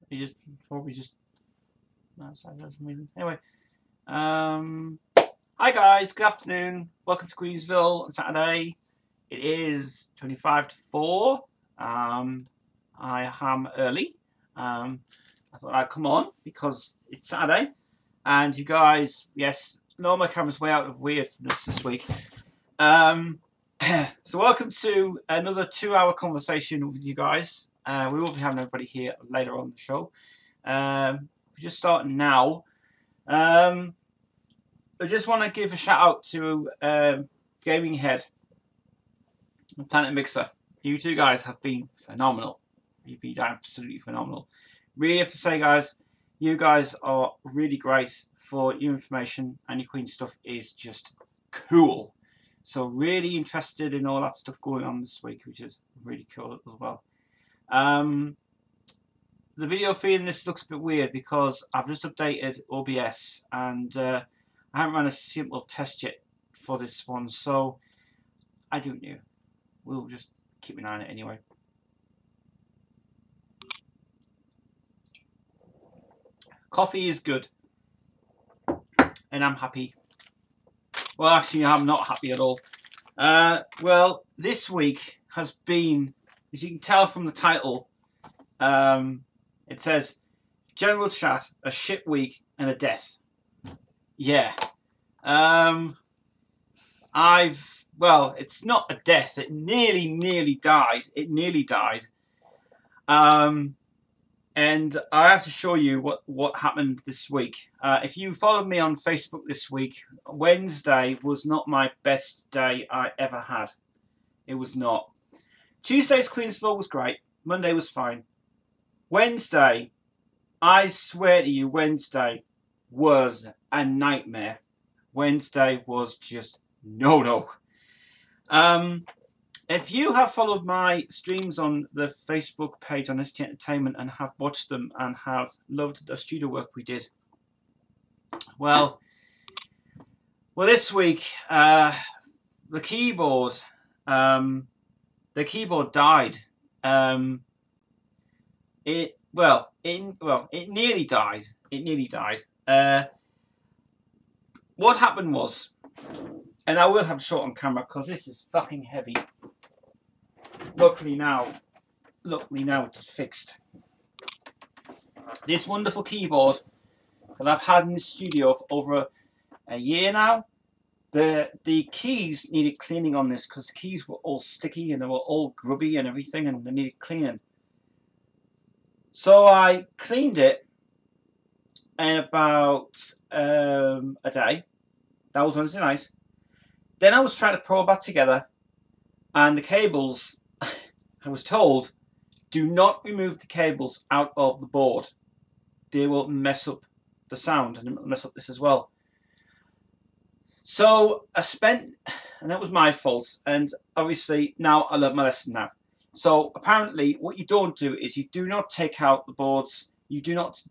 He just probably just outside for some reason. Anyway, hi guys, good afternoon. Welcome to Queensville on Saturday. It is 25 to 4. I am early. I thought I'd come on because it's Saturday, and you guys, yes, no, my camera's way out of weirdness this week. So welcome to another 2-hour conversation with you guys. We will be having everybody here later on the show. We're just starting now. I just want to give a shout out to Gaming Head and Planet Mixer. You two guys have been phenomenal. You've been absolutely phenomenal. Really have to say, guys, you guys are really great for your information, and your Queen stuff is just cool. So really interested in all that stuff going on this week, which is really cool as well. The video feed in this looks a bit weird because I've just updated OBS and I haven't run a simple test yet for this one, so I don't know. We'll just keep an eye on it anyway. Coffee is good and I'm happy. Well, actually, I'm not happy at all. Well, this week has been, as you can tell from the title, it says, General Chat, a shit week and a death. Yeah. Well, it's not a death. It nearly died. It nearly died. And I have to show you what happened this week. If you followed me on Facebook this week, Wednesday was not my best day I ever had. It was not. Tuesday's Queensville was great. Monday was fine. Wednesday, I swear to you, Wednesday was a nightmare. Wednesday was just no. If you have followed my streams on the Facebook page on ST Entertainment and have watched them and have loved the studio work we did, well, this week the keyboard died. It nearly died. It nearly died. What happened was, and I will have a shot on camera because this is fucking heavy. Luckily now it's fixed. This wonderful keyboard that I've had in the studio for over a year now, the keys needed cleaning on this because the keys were all sticky and they were all grubby and everything, and they needed cleaning. So I cleaned it in about a day. That was Wednesday night. Then I was trying to probe that together, and the cables, I was told, do not remove the cables out of the board. They will mess up the sound and mess up this as well. So I spent, and that was my fault, and obviously now I learned my lesson now. So apparently what you don't do is you do not take out the boards, you do not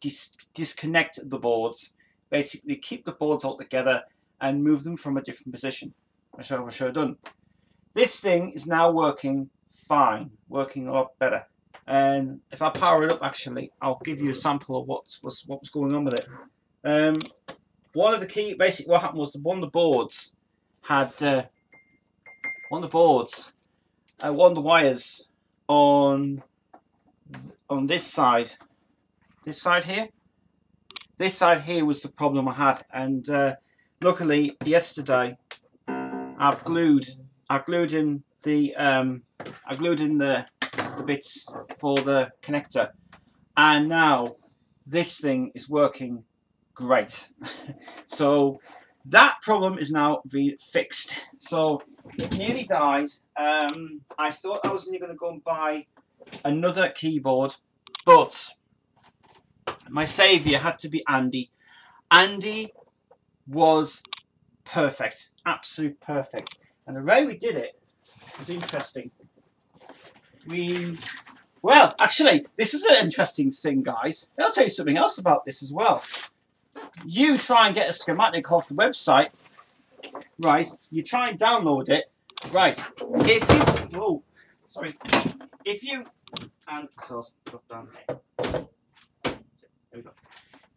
disconnect the boards, basically keep the boards all together and move them from a different position, which I should have done. This thing is now working fine, working a lot better. And if I power it up, actually, I'll give you a sample of what was going on with it. One of the key, basically what happened was one of the boards had, one of the wires on this side here. This side here was the problem I had, and luckily yesterday I glued in the bits for the connector, and now this thing is working great. So that problem is now being fixed. So it nearly died. I thought I was only going to go and buy another keyboard, but my saviour had to be Andy. Andy was perfect, absolute perfect, and the way we did it was interesting. Well, actually, this is an interesting thing, guys. I'll tell you something else about this as well. You try and get a schematic off the website, right? You try and download it, right? If you, and so drop down here.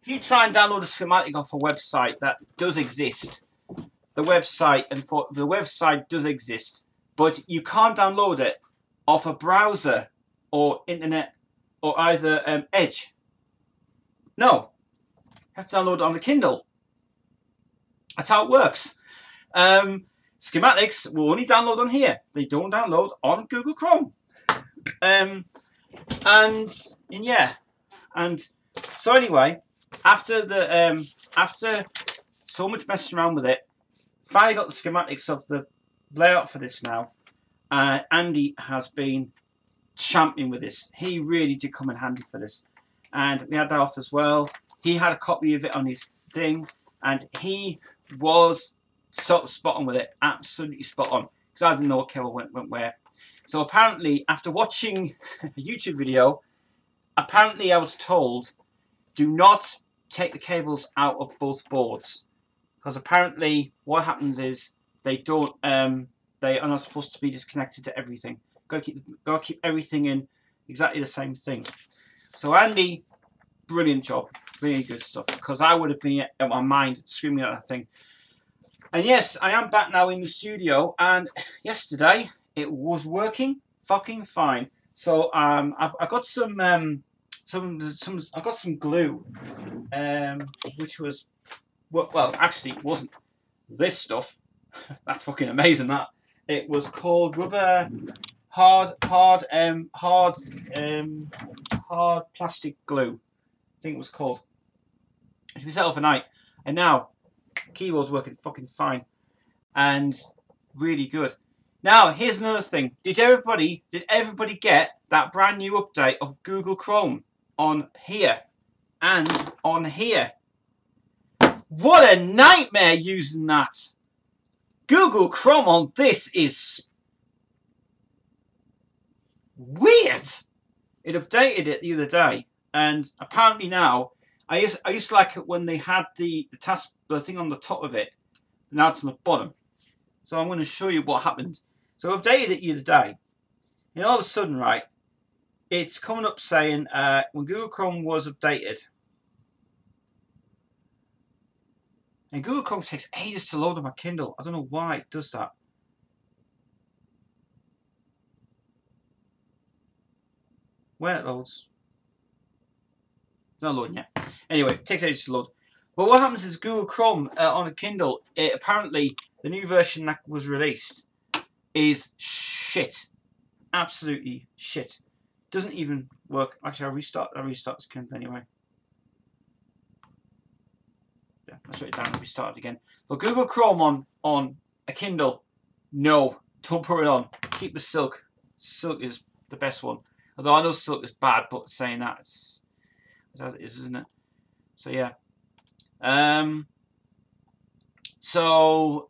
you try and download a schematic off a website that does exist, the website does exist, but you can't download it off a browser or internet or either Edge. No, you have to download it on the Kindle. That's how it works. Schematics will only download on here. They don't download on Google Chrome. And yeah, and so anyway, after so much messing around with it, finally got the schematics of the layout for this now. Andy has been championing with this. He really did come in handy for this, and we had that off as well. He had a copy of it on his thing, and he was sort of spot on with it, absolutely spot on, because I didn't know what cable went where. So apparently, after watching a YouTube video, apparently I was told, do not take the cables out of both boards, because apparently what happens is they don't, they are not supposed to be disconnected to everything. Got to keep everything in exactly the same thing. So Andy, brilliant job, really good stuff, because I would have been at my mind screaming at that thing. And yes, I am back now in the studio, and yesterday it was working fucking fine. So I've got some I got some glue, which was well actually it wasn't this stuff. That's fucking amazing. That it was called rubber hard plastic glue. I think it was called. It's been set overnight, and now keyboard's working fucking fine and really good. Now here's another thing. Did everybody get that brand new update of Google Chrome on here and on here? What a nightmare using that. Google Chrome on this is weird. It updated it the other day, and apparently now I used to like it when they had the taskbar thing on the top of it. Now it's on the bottom. So I'm going to show you what happened. So I updated it the other day, and all of a sudden, right, it's coming up saying when Google Chrome was updated, and Google Chrome takes ages to load on my Kindle. I don't know why it does that. When it loads, it's not loading yet. Anyway, it takes ages to load. But what happens is Google Chrome on a Kindle, apparently the new version that was released is shit. Absolutely shit. Doesn't even work. Actually, I'll restart this Kindle anyway. Yeah, I'll shut it down and restart it again. But Google Chrome on a Kindle, no, don't put it on. Keep the Silk. Silk is the best one. Although I know Silk is bad, but saying that, it's as it is, isn't it? So yeah. So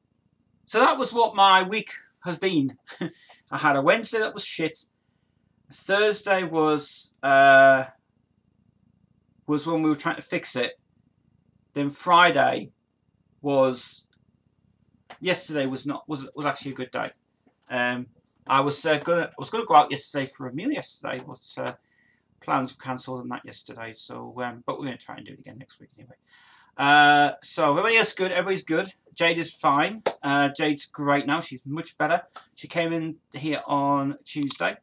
that was what my week has been. I had a Wednesday that was shit. Thursday was when we were trying to fix it. Then Friday was yesterday was actually a good day. I was gonna go out yesterday for a meal yesterday, but plans were cancelled on that yesterday. So but we're gonna try and do it again next week anyway. So everybody else good. Everybody's good. Jade is fine. Jade's great now. She's much better. She came in here on Tuesday.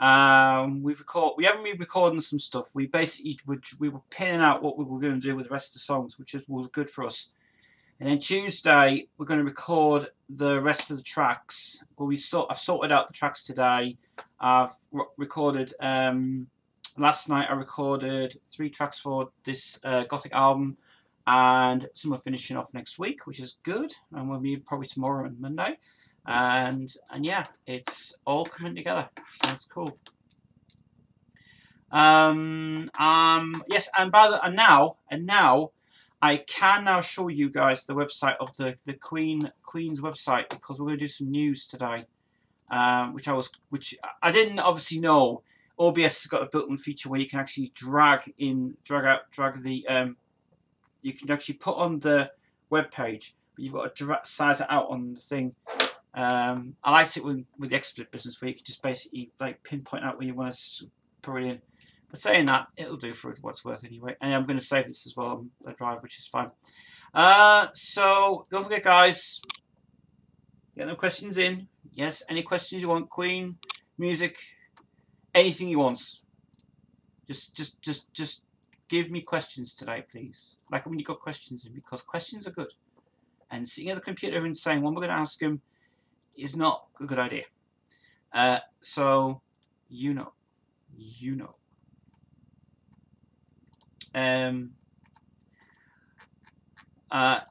We haven't been recording some stuff. We basically we were pinning out what we were going to do with the rest of the songs, which was good for us. And then Tuesday we're going to record the rest of the tracks. Well, I've sorted out the tracks today. I've recorded. Last night I recorded 3 tracks for this Gothic album. And some are finishing off next week, which is good, and we'll be probably tomorrow and Monday, and yeah, it's all coming together, so it's cool. Yes, and now I can now show you guys the website of the Queen's website, because we're going to do some news today, which I didn't obviously know. OBS has got a built-in feature where you can actually drag the you can actually put on the web page, but you've got to size it out on the thing. I liked it with the XSplit business, where you can just basically like pinpoint out where you want to put it in. But saying that, it'll do for what's worth anyway. And I'm going to save this as well on the drive, which is fine. So don't forget, guys, get them questions in. Yes, any questions you want, Queen, music, anything you want. Just give me questions today, please. Like when you got questions in, because questions are good. And sitting at the computer and saying what we're going to ask him is not a good idea. So you know.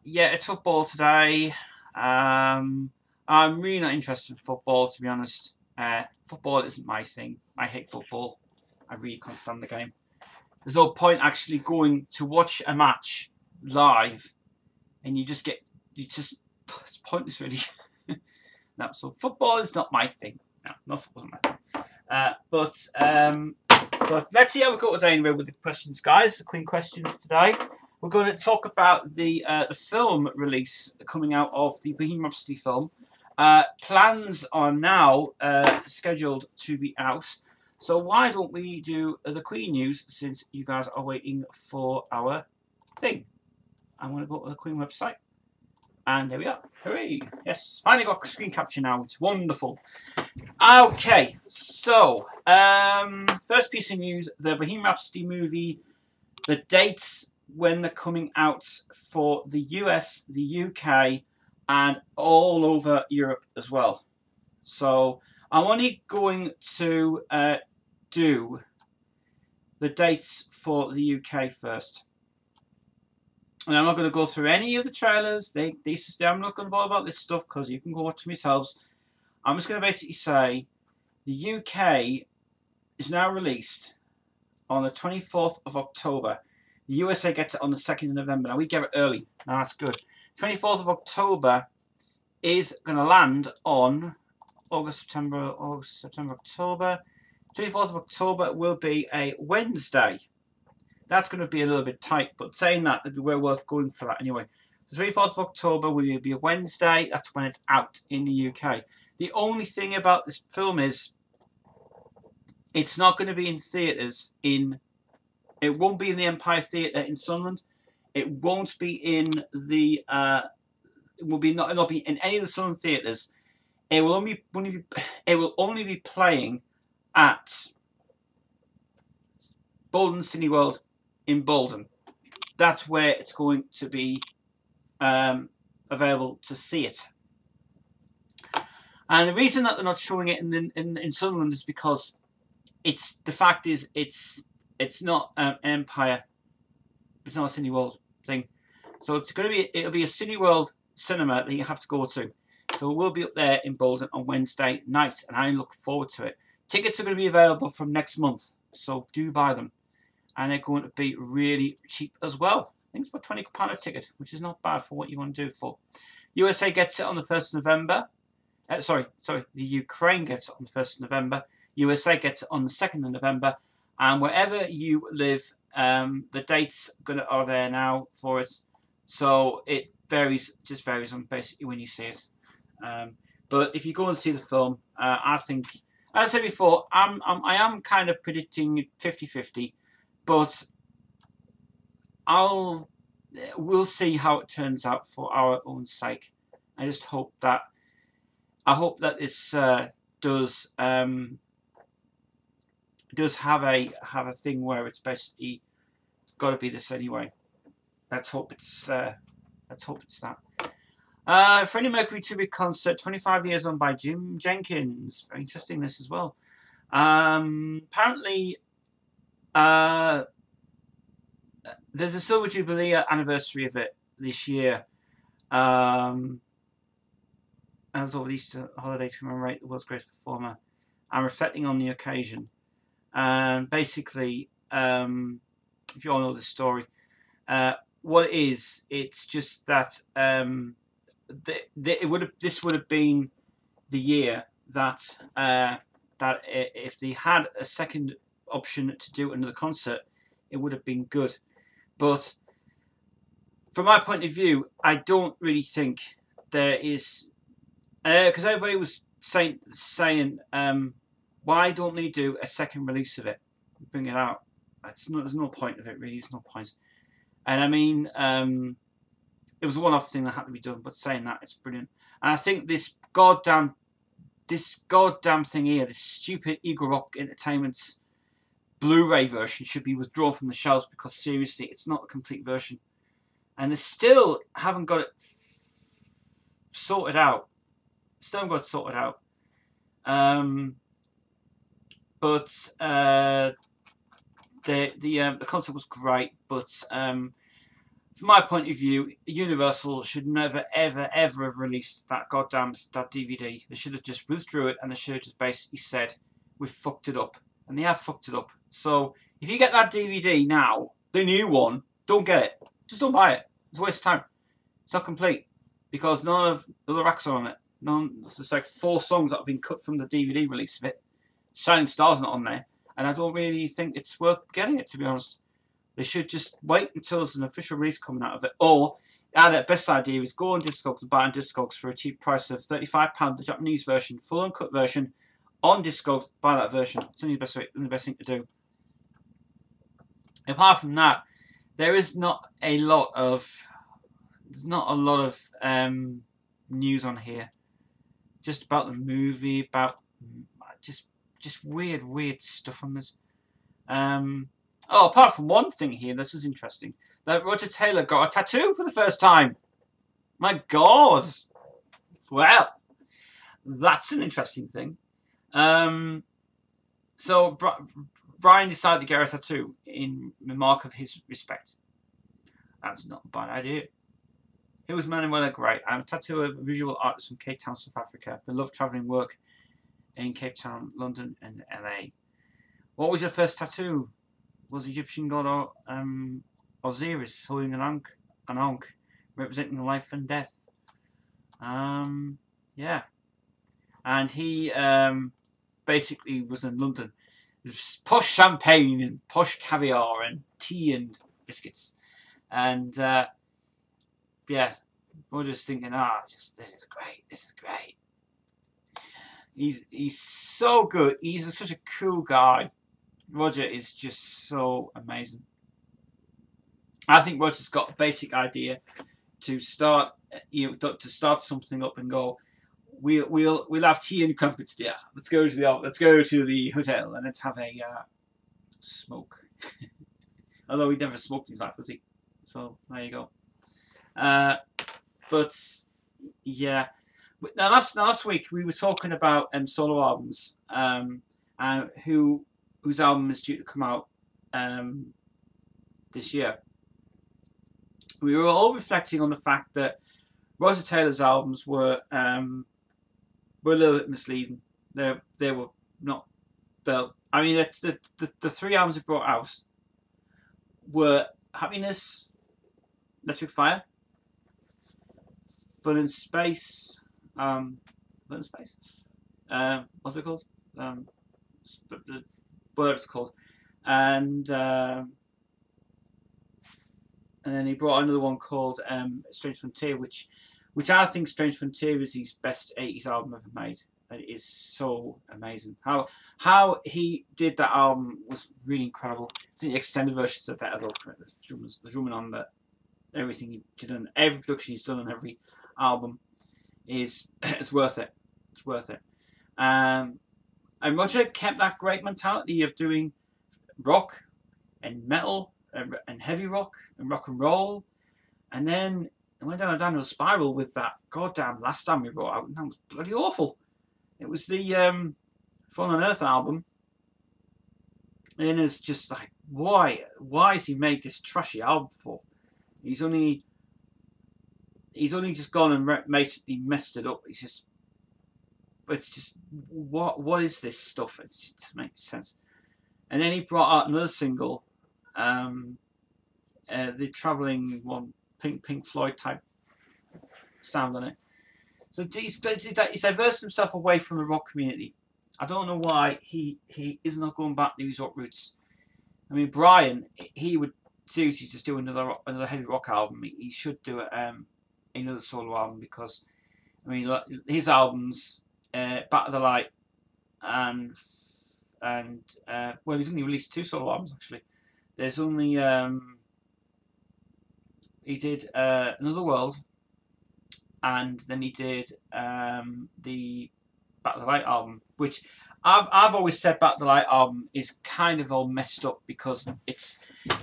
Yeah, it's football today. I'm really not interested in football, to be honest. Football isn't my thing. I hate football. I really can't stand the game. There's no point actually going to watch a match live, and it's pointless, really. No, so football is not my thing. No, football's not my thing. But let's see how we go today anyway with the questions, guys. The Queen questions today. We're going to talk about the film release coming out of the Bohemian Rhapsody film. Plans are now scheduled to be out. So why don't we do the Queen news, since you guys are waiting for our thing. I'm going to go to the Queen website. And there we are. Hooray! Yes, finally got screen capture now. It's wonderful. Okay, so first piece of news: the Bohemian Rhapsody movie, the dates when they're coming out for the US, the UK, and all over Europe as well. So I'm only going to do the dates for the UK first. And I'm not going to go through any of the trailers. I'm not going to bother about this stuff because you can go watch them yourselves. I'm just going to basically say the UK is now released on the 24th of October. The USA gets it on the 2nd of November. Now we get it early. Now that's good. 24th of October is going to land on August, September, October. 24th of October will be a Wednesday. That's going to be a little bit tight, but saying that, we're worth going for that anyway. The 24th of October will be a Wednesday. That's when it's out in the UK. The only thing about this film is it's not going to be in theatres it won't be in the Empire Theatre in Sunderland. It won't be in the it will not be in any of the Sunderland theatres. It will only be playing at Bolton Cineworld in Bolton. That's where it's going to be available to see it. And the reason that they're not showing it in Sunderland is because it's not an Empire. It's not a Cineworld thing. So it'll be a Cineworld cinema that you have to go to. So it will be up there in Bolton on Wednesday night, and I look forward to it. Tickets are going to be available from next month, so do buy them. And they're going to be really cheap as well. I think it's about £20 a ticket, which is not bad for what you want to do it for. USA gets it on the 1st of November. Sorry, the Ukraine gets it on the 1st of November. USA gets it on the 2nd of November. And wherever you live, the dates are there now for it. So it just varies on basically when you see it. But if you go and see the film, I think, as I said before, I am kind of predicting 50-50. But we'll see how it turns out for our own sake. I just hope that this does have a thing where it's basically got to be this anyway. Let's hope it's that. Freddie Mercury tribute concert, 25 years on by Jim Jenkins. Very interesting, this as well. Apparently, there's a Silver Jubilee anniversary of it this year. And it's over the Easter holiday to commemorate the world's greatest performer and reflecting on the occasion. And basically, if you all know the story, what it is, it's just that this would have been the year that if they had a second option to do another concert, it would have been good. But from my point of view, I don't really think there is, because everybody was saying why don't they do a second release of it, bring it out? There's no point of it really. There's no point. And I mean, it was a one-off thing that had to be done. But saying that, it's brilliant. And I think this goddamn thing here, this stupid Eagle Rock Entertainment's Blu-ray version should be withdrawn from the shelves, because seriously, it's not a complete version, and they still haven't got it sorted out. Still haven't got it sorted out. But the concept was great, but from my point of view, Universal should never, ever, ever have released that DVD. They should have just withdrew it, and they should have just basically said, "We fucked it up," and they have fucked it up. So if you get that DVD now, the new one, don't get it. Just don't buy it. It's a waste of time. It's not complete, because none of the other acts are on it. There's like 4 songs that have been cut from the DVD release of it. Shining Star's not on there, and I don't really think it's worth getting it, to be honest. They should just wait until there's an official release coming out of it. Or, the best idea is go on Discogs and buy on Discogs for a cheap price of £35, the Japanese version, full uncut version, on Discogs. Buy that version. It's only the best thing to do. Apart from that, there is not a lot of news on here. Just about the movie, about just weird stuff on this. Apart from one thing here, this is interesting. That Roger Taylor got a tattoo for the first time. My God. Well, that's an interesting thing. So Brian decided to get a tattoo in the mark of his respect. That's not a bad idea. Who was Manuela Gray? I'm a tattooer, visual artist from Cape Town, South Africa. I love travelling work in Cape Town, London, and LA. What was your first tattoo? Was Egyptian god Osiris holding an ankh, representing life and death. Yeah. And he basically was in London. There's posh champagne and posh caviar and tea and biscuits. And yeah, we're just thinking, this is great. This is great. He's so good. He's such a cool guy. Roger is just so amazing. I think Roger's got a basic idea to start, to start something up and go. We'll have tea and crumpets there. Let's go to the hotel and let's have a smoke. Although he never smoked in his life, was he? So there you go. But yeah. Now last week we were talking about solo albums, whose album is due to come out this year. We were all reflecting on the fact that Roger Taylor's albums were a little bit misleading. They were not built. I mean, the 3 albums he brought out were Happiness, Electric Fire, Fun in Space. What's it called? Whatever it's called. And then he brought another one called Strange Frontier, which I think Strange Frontier is his best 80s album ever made. It is so amazing. How he did that album was really incredible. I think the extended versions are better though. The drumming on that, everything he did on every production he's done on every album is worth it. It's worth it. And Roger kept that great mentality of doing rock and metal and heavy rock and rock and roll, and then it went down a downhill spiral with that goddamn last time we brought out, and that was bloody awful. It was the Fun on Earth album, and it's just like, why has he made this trashy album for? He's only just gone and basically messed it up. It's just what is this stuff? It just makes sense. And then he brought out another single, the travelling one, Pink Floyd type sound on it. So he's diverted himself away from the rock community. I don't know why he is not going back to his rock roots. I mean, Brian, he would seriously just do another heavy rock album. He should do another solo album, because I mean, his albums, Back to the Light, and well, he's only released 2 solo albums actually. There's only he did Another World, and then he did the Back to the Light album, which I've always said Back to the Light album is kind of all messed up because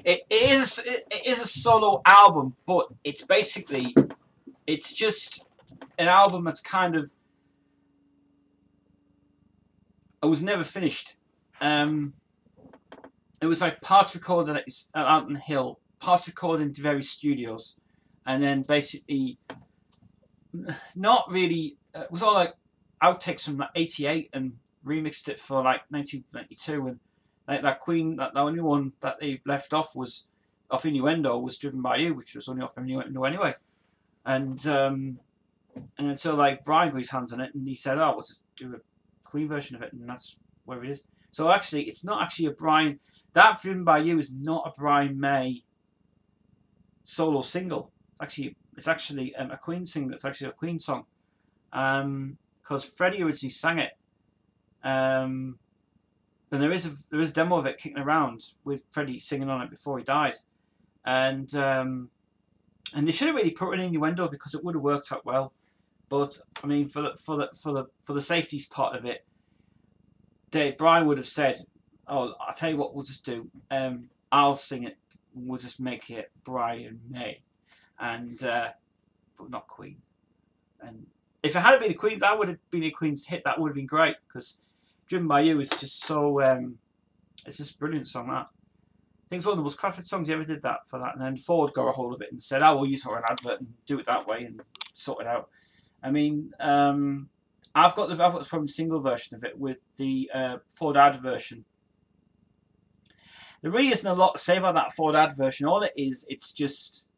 it is a solo album, but it's just an album that's kind of, it was never finished. It was like part recorded at Alton Hill, part recorded in various studios, and then basically not really. It was all like outtakes from like '88 and remixed it for like 1992, and like that Queen, that the only one that they left off was off Innuendo was Driven by You, which was only off Innuendo anyway, and until like Brian got his hands on it and he said, "Oh, we'll just do a Queen version of it," and that's where it is. So actually, it's not actually a Brian. That Driven by You is not a Brian May solo single. It's actually a Queen single. It's actually a Queen song, because Freddie originally sang it. And there is a demo of it kicking around with Freddie singing on it before he died, and they should have really put an Innuendo because it would have worked out well. But I mean, for the safeties part of it, Brian would have said, "Oh, I'll tell you what, we'll just do. I'll sing it. We'll just make it Brian May, and but not Queen." And if it had been a Queen, that would have been a Queen's hit. That would have been great because Driven by You is just so. It's just a brilliant song. That I think it's one of the most crafted songs he ever did that for that. And then Ford got a hold of it and said, "Oh, we'll use it for an advert and do it that way and sort it out." I mean, I've got the from single version of it with the Ford ad version. There really isn't a lot to say about that Ford ad version. All it is, it's just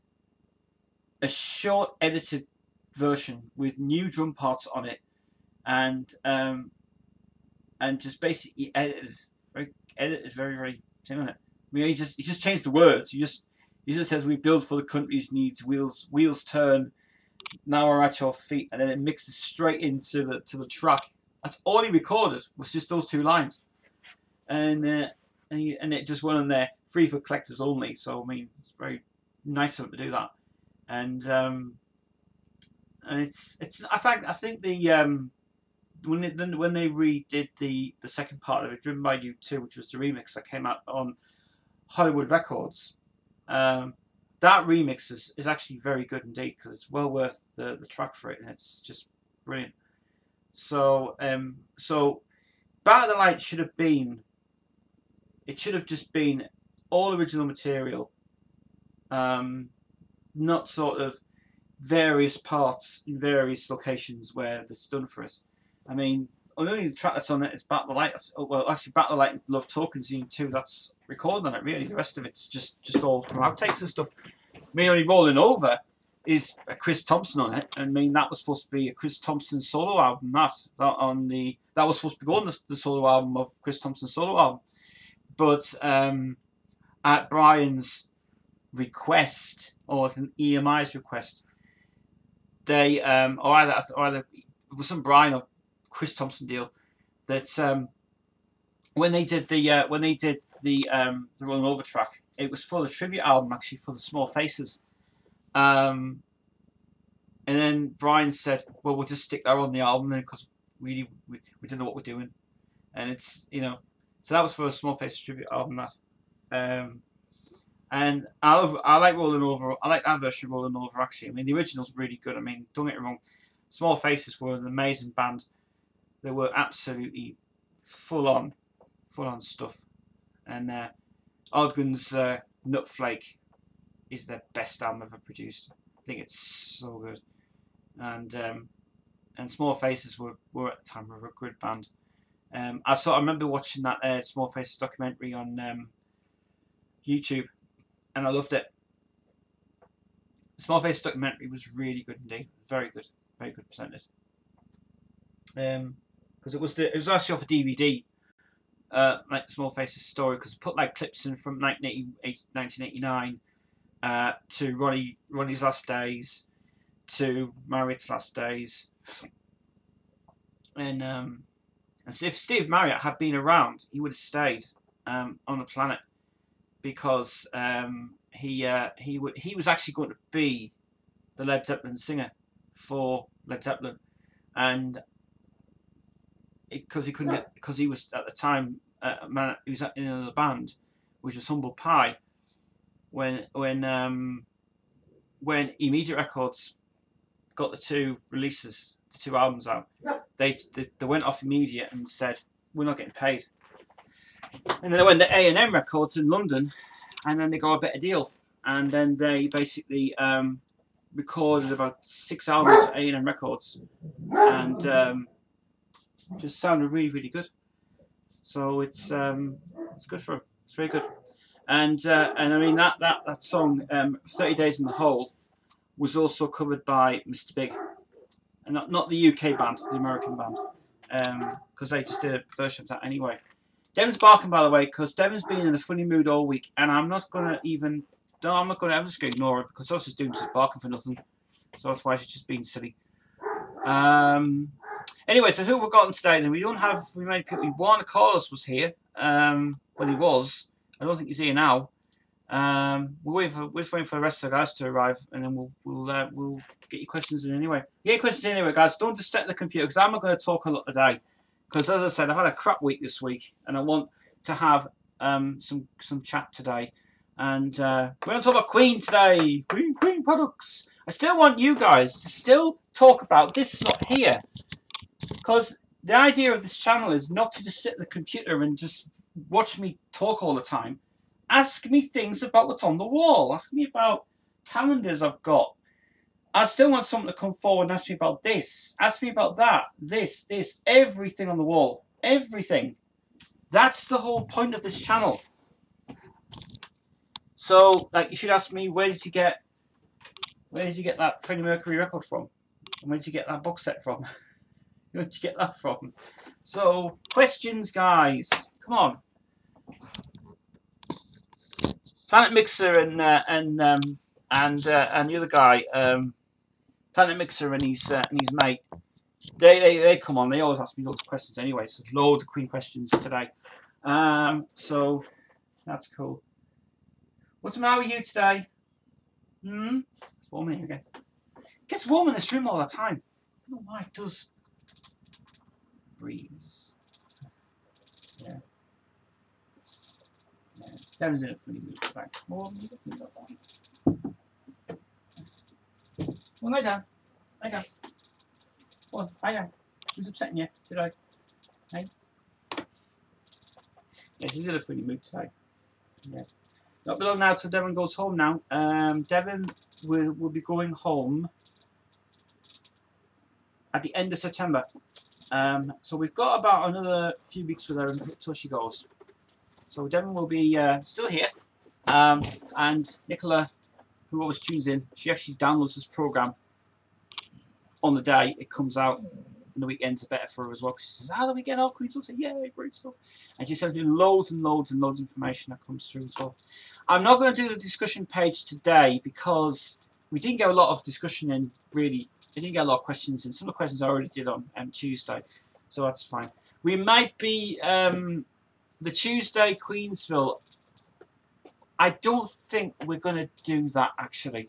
a short edited version with new drum parts on it, and just basically edited very very thing on it. I mean, he just changed the words. He just says, "We build for the country's needs. Wheels turn. Now we're at your feet," and then it mixes straight into the track. That's all he recorded, was just those two lines, and it just went on there, free for collectors only. So I mean, it's very nice of him to do that, and it's I think the when they redid the second part of it, Driven by You 2, which was the remix that came out on Hollywood Records. That remix is actually very good indeed because it's well worth the track for it, and it's just brilliant. So Back to the Light should have just been all original material, not sort of various parts in various locations where it's done for us. I mean, the only track that's on it is Back to the Light. Well, actually, Back to the Light and Love Tokens Union 2, that's recorded on it, really. The rest of it's just all from outtakes and stuff. Me only Rolling Over is a Chris Thompson on it. I mean, that was supposed to be a Chris Thompson solo album. That was supposed to be on the solo album of Chris Thompson's solo album. But at Brian's request, or at an EMI's request, they or either it was some Brian or Chris Thompson deal that when they did the Rolling Over track, it was for the tribute album, actually, for the Small Faces, and then Brian said, "Well, we'll just stick that on the album because we don't know what we're doing," and it's, so that was for a Small Faces tribute album, that. And I like Rolling Over. I like that version of Rolling Over, actually. I mean, the original's really good. I mean, don't get me wrong, Small Faces were an amazing band. They were absolutely full on stuff. And Ogden's Nutflake is their best album ever produced. I think it's so good. And Small Faces were at the time a good band. I remember watching that Small Faces documentary on YouTube, and I loved it. The Small Faces documentary was really good indeed. Very good presented. Because it was actually off a DVD, like the Small Faces story, because it put like clips in from 1989 to Ronnie's last days, to Marriott's last days, and so if Steve Marriott had been around, he would have stayed on the planet. because he was actually going to be the Led Zeppelin singer for Led Zeppelin, and because he couldn't get, because he was at the time he was in another band, which was Humble Pie, when Immediate Records got the two albums out, they went off Immediate and said, we're not getting paid. And then they went to A&M Records in London, and then they got a better deal. And then they basically recorded about 6 albums for A&M Records, and just sounded really, really good. So it's good for them. It's very good. And I mean that song, 30 Days in the Hole, was also covered by Mr. Big, and not the UK band, the American band, because they just did a version of that anyway. Devon's barking, by the way, because Devon's been in a funny mood all week, and I'm just going to ignore it, because all she's doing is just barking for nothing. So that's why she's just being silly. Anyway, so who have we got today then? We made people. Warner Carlos was here. Well, he was. I don't think he's here now. We're just waiting for the rest of the guys to arrive, and then we'll get your questions in anyway. Get your questions in anyway, guys. Don't just set the computer, because I'm not going to talk a lot today. Because as I said, I've had a crap week this week, and I want to have some chat today. And we're going to talk about Queen today. Queen products. I still want you guys to still talk about this slot here, because the idea of this channel is not to just sit at the computer and just watch me talk all the time. Ask me things about what's on the wall. Ask me about calendars I've got. I still want someone to come forward and ask me about this. Ask me about that. This. Everything on the wall. Everything. That's the whole point of this channel. So, like, you should ask me, where did you get that Freddie Mercury record from? And where did you get that box set from? Where did you get that from? So, questions, guys. Come on. Planet Mixer and the other guy, Planet Mixer and his mate, they come on. They always ask me loads of questions anyway. So loads of Queen questions today. So that's cool. What's the matter with you today? It's warm in here again. It gets warm in this room all the time. I don't know why it does. Breeze. Yeah. Devon's in a funny mood today. Well, lie down. Lie down. Go on, lie down. Who's upsetting you today? Hey? Yes, he's in a funny mood today. Yes. Not below now till Devon goes home now. Devon will be going home at the end of September. So we've got about another few weeks with her until she goes. So Devon will be still here, and Nicola, who always tunes in, she actually downloads this program on the day it comes out, and the weekends are better for her as well. She says, "How do we get our Queen?" I'll say, "Yeah, great stuff," and she sends me loads and loads and loads of information that comes through as well. I'm not going to do the discussion page today because we didn't get a lot of discussion in. Really, I didn't get a lot of questions in. Some of the questions I already did on Tuesday, so that's fine. We might be. The Tuesday Queensville, I don't think we're going to do that actually,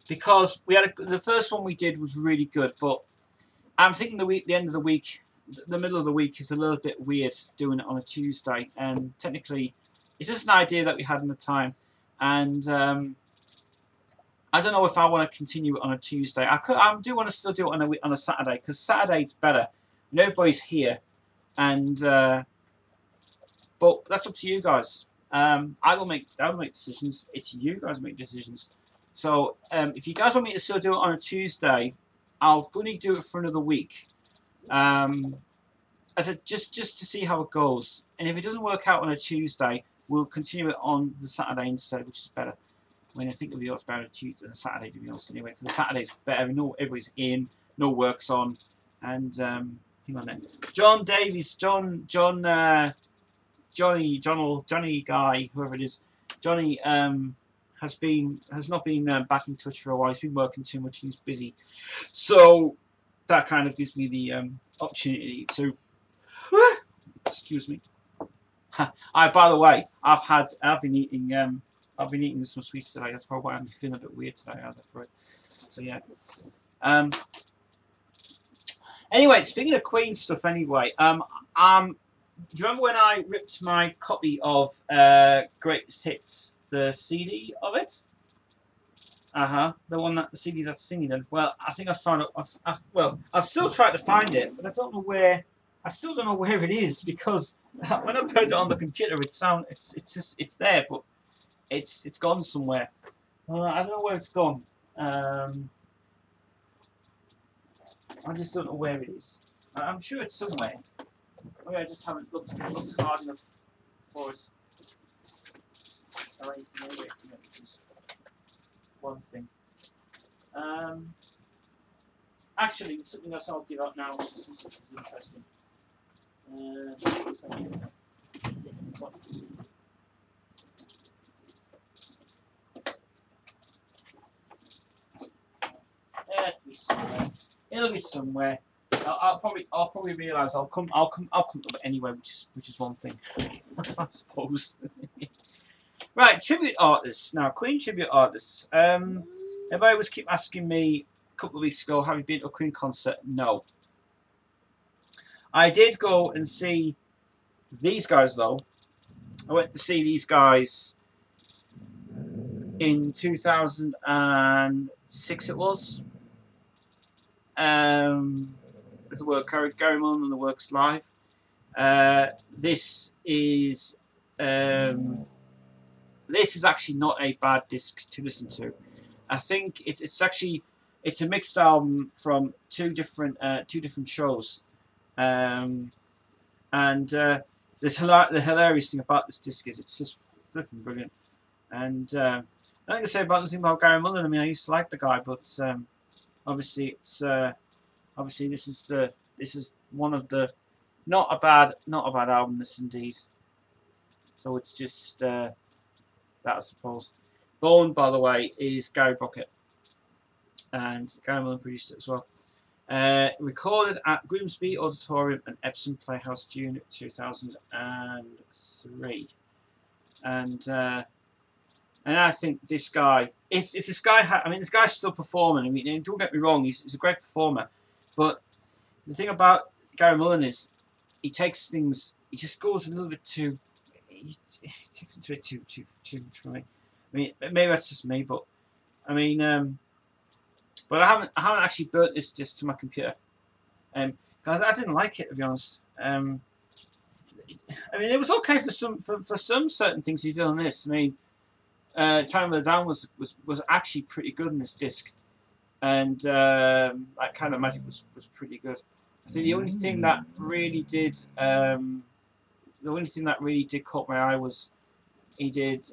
because we had the first one we did was really good, but I'm thinking the end of the week, the middle of the week is a little bit weird doing it on a Tuesday, and technically it's just an idea that we had in the time, and I don't know if I want to continue it on a Tuesday. I do want to still do it on a Saturday, because Saturday's better and everybody's here, and but that's up to you guys. I don't make decisions. It's you guys make decisions. So if you guys want me to still do it on a Tuesday, I'll only do it for another week. As just to see how it goes. And if it doesn't work out on a Tuesday, we'll continue it on the Saturday instead, which is better. I mean, I think it'll be better on a Saturday, to be honest, anyway. Because the Saturday's better. Everybody's in, no work's on, and thing on that. John Davies, Johnny guy, whoever it is, Johnny has not been back in touch for a while. He's been working too much and he's busy, so that kind of gives me the opportunity to excuse me, By the way, I've been eating some sweets today. That's probably why I'm feeling a bit weird today. So yeah. Anyway, speaking of Queen stuff, anyway, do you remember when I ripped my copy of Greatest Hits, the CD of it? The CD that's singing then. Well, I think I found it. I've still tried to find it, but I don't know where. I still don't know where it is because when I put it on the computer, it's there, but it's gone somewhere. I don't know where it's gone. I just don't know where it is. I'm sure it's somewhere. Maybe I just haven't looked hard enough for it. One thing. Actually, something else I'll give up now since this is interesting. It'll be somewhere. I'll probably realise I'll come to it anyway, which is one thing, I suppose. Right, tribute artists now. Queen tribute artists. Everybody was keep asking me a couple of weeks ago, have you been to a Queen concert? No. I did go and see these guys though. I went to see these guys in 2006. It was. With the work Gary Mullen and the Works Live. This is actually not a bad disc to listen to. I think it's a mixed album from two different shows, and the hilarious thing about this disc is it's just flipping brilliant. And I think I say about nothing about Gary Mullen. I mean, I used to like the guy, but obviously it's obviously this is one of the not a bad album, this indeed. So it's just that, I suppose. Bone, by the way, is Gary Brockett, and Gary Mullen produced it as well. Recorded at Grimsby Auditorium and Epsom Playhouse, June 2003. And I think this guy, if this guy this guy's still performing. I mean, don't get me wrong, he's a great performer, but the thing about Gary Mullen is he takes things, he just goes a little bit too, he takes it to it too much for me. I mean, maybe that's just me, but I mean, but I haven't actually burnt this disc to my computer, because I didn't like it, to be honest. I mean, it was okay for some certain things he did on this. I mean, Time of the Down was actually pretty good in this disc, and that kind of magic was pretty good. I think the only thing that really did caught my eye was he did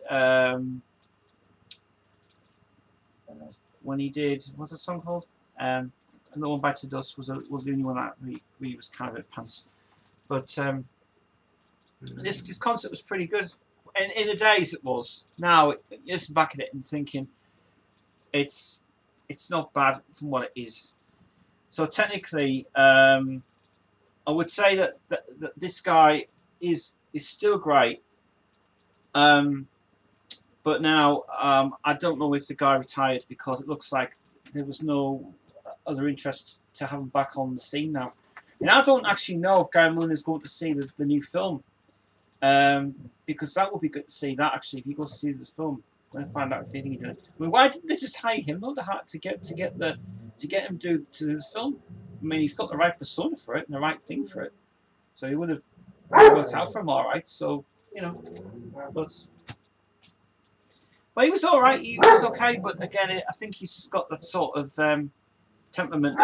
when he did, what's the song called? And the one Bite to Dust was the only one that really was kind of at pants. But this concert was pretty good. And in the days it was. Now, listen back at it and thinking, it's not bad from what it is. So technically, I would say that this guy is still great. But now, I don't know if the guy retired because it looks like there was no other interest to have him back on the scene now. And I don't actually know if Gary Mullen is going to see the new film. Because that would be good to see that actually if you go to see the film. I'm going to find out if anything he did it. I mean, why didn't they just hire him though to get him to the film? I mean, he's got the right persona for it and the right thing for it, so he would have worked out for him all right. So you know, but he was all right. He was okay, but again, I think he's got that sort of temperament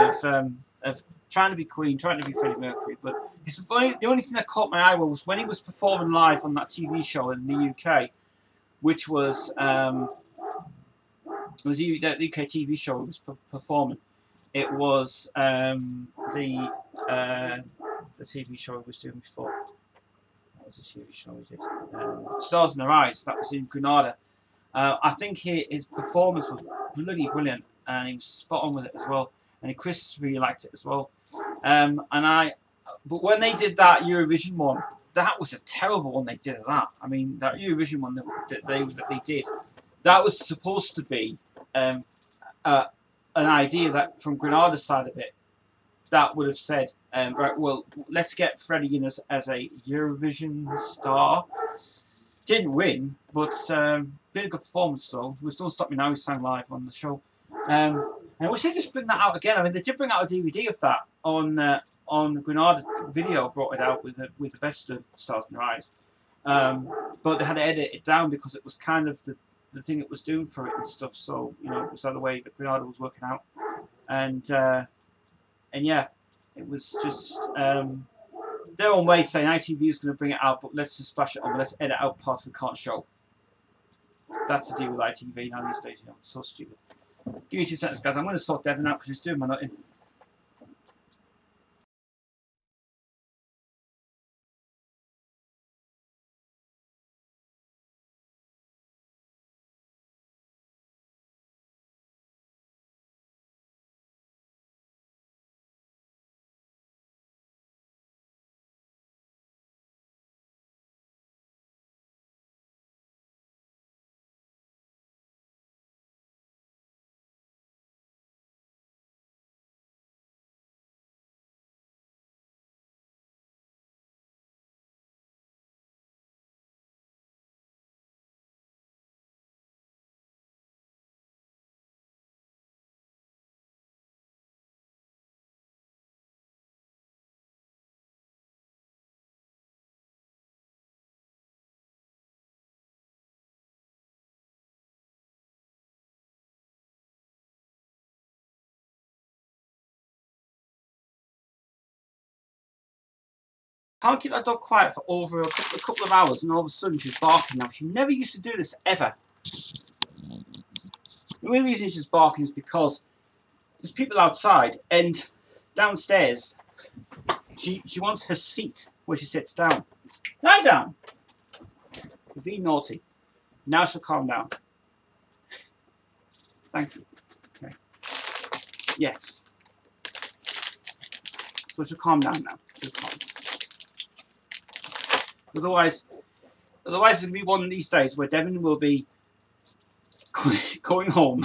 of trying to be Queen, trying to be Freddie Mercury. But the only thing that caught my eye was when he was performing live on that TV show in the UK, which was the UK TV show he was performing. It was the TV show he was doing before. What was the TV show he did? Stars in Their Eyes. That was in Granada. I think his performance was bloody brilliant, and he was spot on with it as well. And Chris really liked it as well. But when they did that Eurovision one, that was a terrible one they did of that. I mean, that Eurovision one that they did, that was supposed to be an idea that from Grenada's side of it, that would have said, right, well, let's get Freddie in as a Eurovision star. Didn't win, but did a good performance though. It was Don't Stop Me Now, he sang live on the show. And I wish they just bring that out again. I mean, they did bring out a DVD of that on Grenada Video, brought it out with the best of Stars in Their Eyes. But they had to edit it down because it was kind of the thing it was doing for it and stuff. So, you know, it was the other way that Grenada was working out. And yeah, it was just their own way saying ITV is going to bring it out, but let's just splash it on. Let's edit out parts we can't show. That's the deal with ITV now these days. You know, it's so stupid. Give me 2 seconds, guys. I'm going to sort Devon out because he's doing my nutting. Can't keep that dog quiet for over a couple of hours, and all of a sudden she's barking now. She never used to do this, ever. The only reason she's barking is because there's people outside, and downstairs she wants her seat where she sits down. Lie down! You're being naughty. Now she'll calm down. Thank you. Okay. Yes. So she'll calm down now. She'll calm. Otherwise it's going to be one of these days where Devon will be going home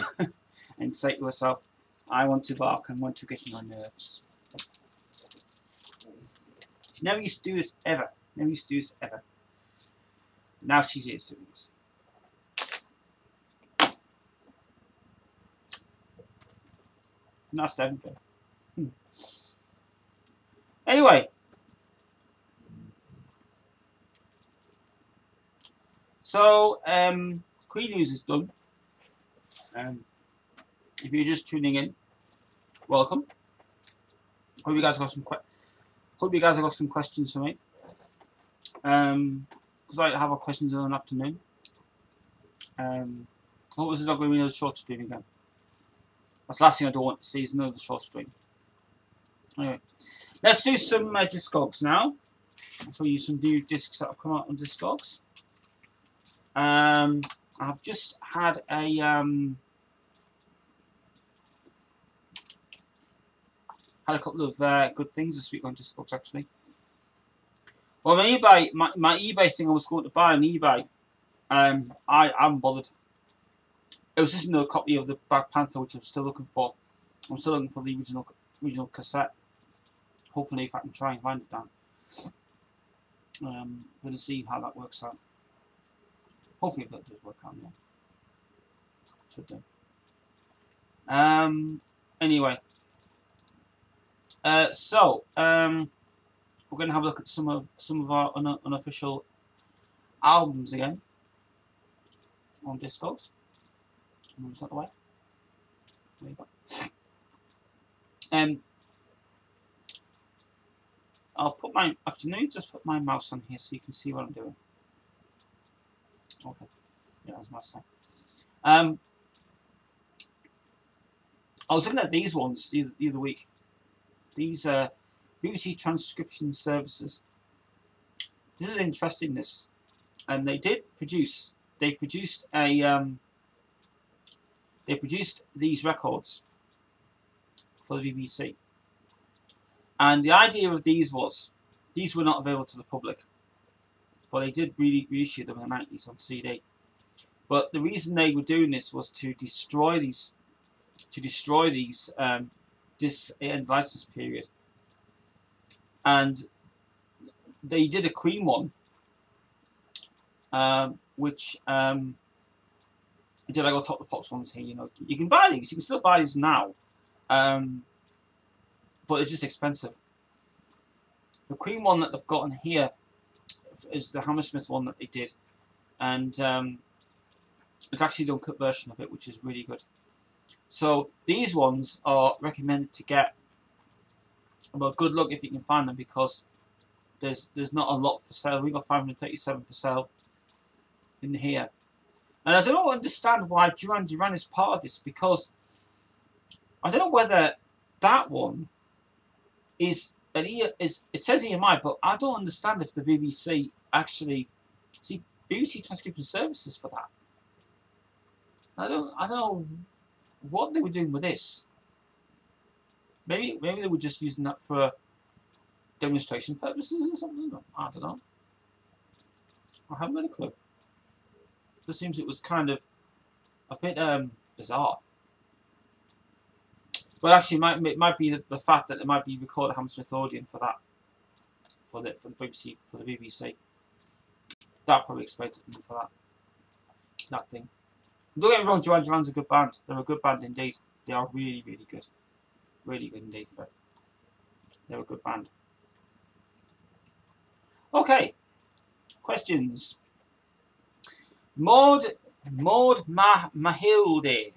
and say to herself, I want to bark and want to get on your nerves. She never used to do this ever. Never used to do this ever. Now she's here doing this. And that's Devon. Anyway. So, Queen News is done. If you're just tuning in, welcome. Hope you guys have got some questions for me. Because I have a questions in the afternoon. What was it not going to be another short stream again? That's the last thing I don't want to see is another short stream. Anyway, let's do some Discogs now. I'll show you some new discs that have come out on Discogs. I've just had a couple of good things this week on Discogs actually. Well, my eBay thing I was going to buy on eBay, I haven't bothered. It was just another copy of the Black Panther, which I'm still looking for. I'm still looking for the original cassette. Hopefully, if I can try and find it down. I'm going to see how that works out. Hopefully, that does work out. Yeah, should do. Anyway, so we're going to have a look at some of our unofficial albums again on Discogs. Moves that away. There you go. I'll put my let me just put my mouse on here so you can see what I'm doing. Okay. Yeah, that's my side. I was looking at these ones the other week. These BBC transcription services. This is interesting. This, and they produced these records for the BBC. And the idea of these was, these were not available to the public. but they did reissue them in the 90s on CD. But the reason they were doing this was to destroy these this end license period, and they did a Queen one, which did I go top the pops ones here? You know, you can buy these. You can still buy these now, but they're just expensive. The Queen one that they've got in here is the Hammersmith one that they did, and it's actually done cut version of it, which is really good. So these ones are recommended to get. Well, good luck if you can find them, because there's not a lot for sale. We got 537 for sale in here, and I don't understand why Duran Duran is part of this, because I don't know whether that one is an it says EMI, but I don't understand if the BBC actually see BBC transcription services for that. I don't know what they were doing with this. Maybe they were just using that for demonstration purposes or something. I don't know. I haven't got a clue. It just seems it was kind of a bit bizarre. But actually, it might be the fact that there might be recorded Hammersmith audio for that, for the BBC. That probably explains it for that thing. Don't get me wrong, Duran Duran's a good band. They're a good band indeed. They are really, really good. Really good indeed. But they're a good band. Okay. Questions. Maud Mahilde.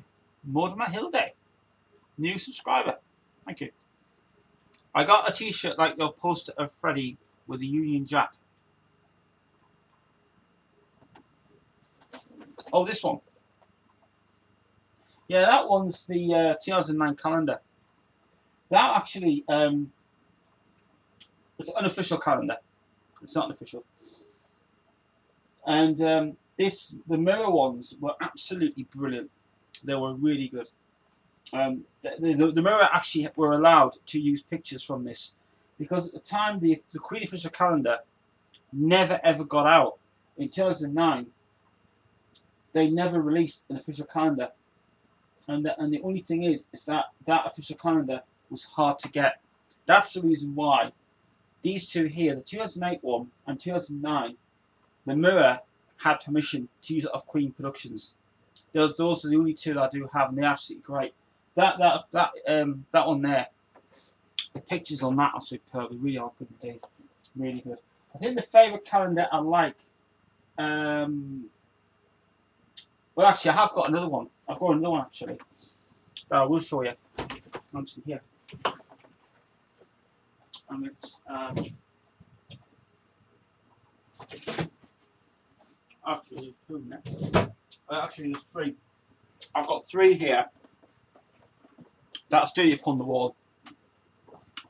Maud Mahilde. New subscriber. Thank you. I got a t-shirt like your poster of Freddie with the Union Jack. Oh, this one. Yeah, that one's the 2009 calendar. That actually, it's an unofficial calendar. It's not official. And the mirror ones were absolutely brilliant. They were really good. The mirror actually were allowed to use pictures from this, because at the time the Queen official calendar never ever got out. In 2009, they never released an official calendar. And the only thing is that official calendar was hard to get. That's the reason why these two here, the 2008 one and 2009, the Mirror had permission to use it off Queen Productions. Those are the only two that I do have, and they're absolutely great. That one there, the pictures on that are superb. They really are good indeed. Really good. I think the favourite calendar I like. Well, actually, I have got another one. I've got another one actually that I will show you. Actually, here. And it's actually two next. Actually, there's three. I've got three here that are still upon the wall.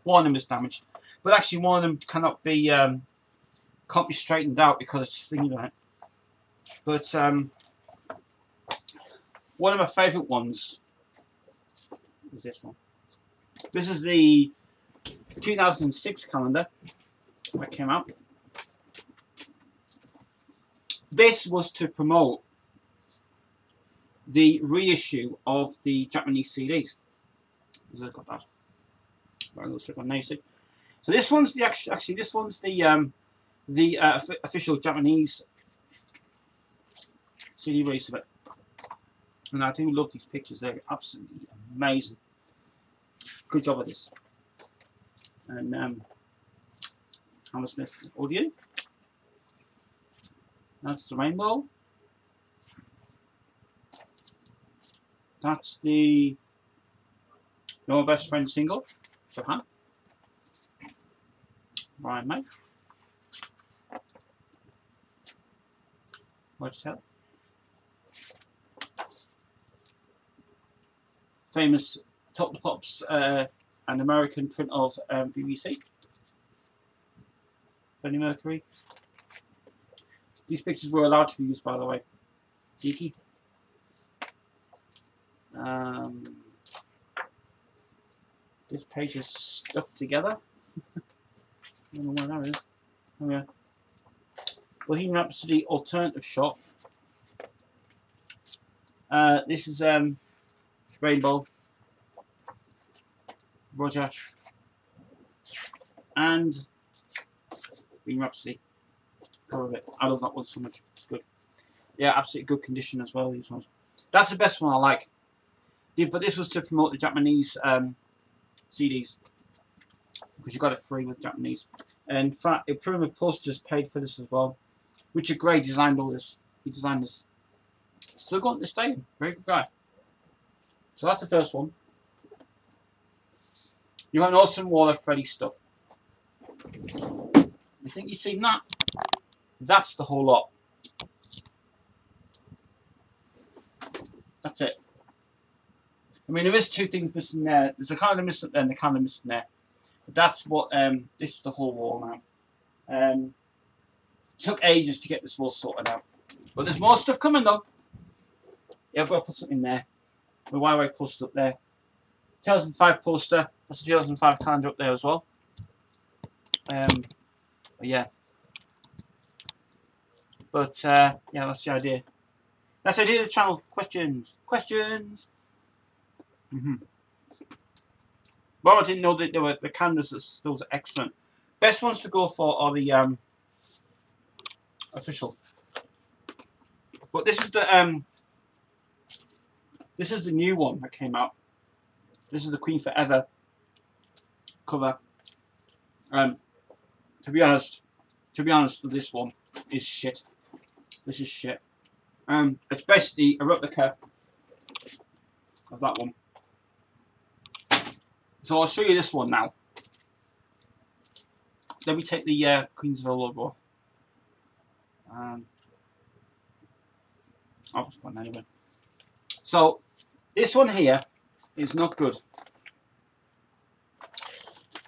One of them is damaged, but actually one of them cannot be straightened out because it's stinging on it. But one of my favourite ones is this one. This is the 2006 calendar that came out. This was to promote the reissue of the Japanese CDs. I've got that. So this one's the actually this one's the official Japanese CD release of it. And I do love these pictures. They're absolutely amazing. Good job of this. And Hammersmith audio. That's the rainbow. That's the Your Best Friend single, Japan. Brian May. What'd you tell? Famous Top the Pops, an American print of BBC. Freddie Mercury. These pictures were allowed to be used, by the way. Geeky. This page is stuck together. I don't know where that is. Oh yeah. Bohemian Rhapsody alternative shot. This is Rainbow, Roger, and Bohemian Rhapsody. Cover of it. I love that one so much. It's good. Yeah, absolutely good condition as well. These ones. That's the best one I like. But this was to promote the Japanese CDs because you got it free with Japanese. And in fact, Pyramid Posters paid for this as well. Richard Gray designed all this. He designed this. Still going to this day. Very good guy. So that's the first one. You got an Awesome Wall of Freddy stuff. You think you've seen that? That's the whole lot. That's it. I mean, there is two things missing there. There's a calendar missing there and the calendar missing there. But that's what, this is the whole wall now. Took ages to get this wall sorted out. But there's more stuff coming though. Yeah, I've got to put something there. The Y-Way poster up there. 2005 poster. That's a 2005 calendar up there as well. But yeah. But yeah, that's the idea. That's the idea of the channel. Questions. Questions. Well, I didn't know that there were the calendars. Those are excellent. Best ones to go for are the official. But this is the new one that came out. This is the Queen Forever cover. To be honest, this one is shit. This is shit. It's basically a replica of that one. So I'll show you this one now. Let me take the Queensville logo off. I'll just put it anyway. So this one here is not good.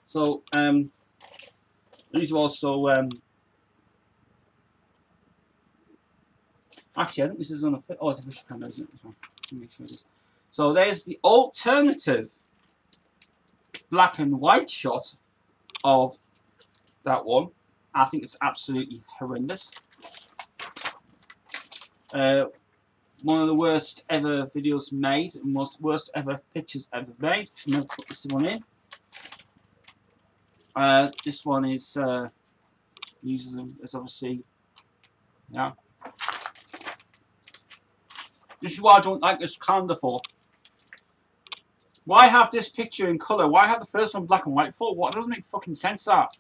So these are also actually I think this is on a it's official camera, isn't it? This one. Let me make sure it is. So there's the alternative black and white shot of that one. I think it's absolutely horrendous. One of the worst ever videos made, and worst ever pictures ever made. Should never put this one in. This one is uses them as obviously, yeah. This is why I don't like this calendar for. Why have this picture in colour? Why have the first one black and white for? What? It doesn't make fucking sense, that.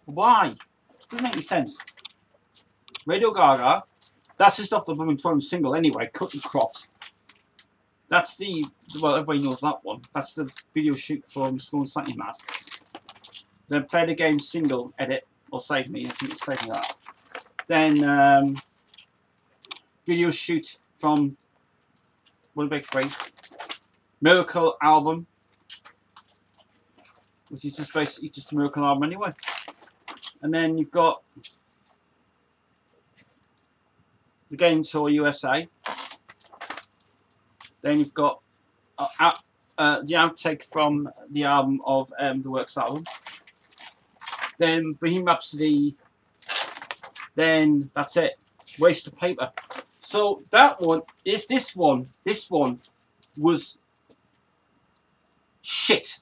Why? It doesn't make any sense. Radio Gaga. That's just off the Women Touring single anyway, cut and cropped. That's the, well, everybody knows that one. That's the video shoot for Going Slightly Mad. Then Play the Game single edit, or Save Me, I think it's Save Me that. Then video shoot from One Big Three. Miracle album, which is just basically just a Miracle album anyway. And then you've got the Game Tour USA. Then you've got the outtake from the album of the Works album. Then Bohemian Rhapsody. Then that's it. Waste of paper. So that one is this one. This one was shit.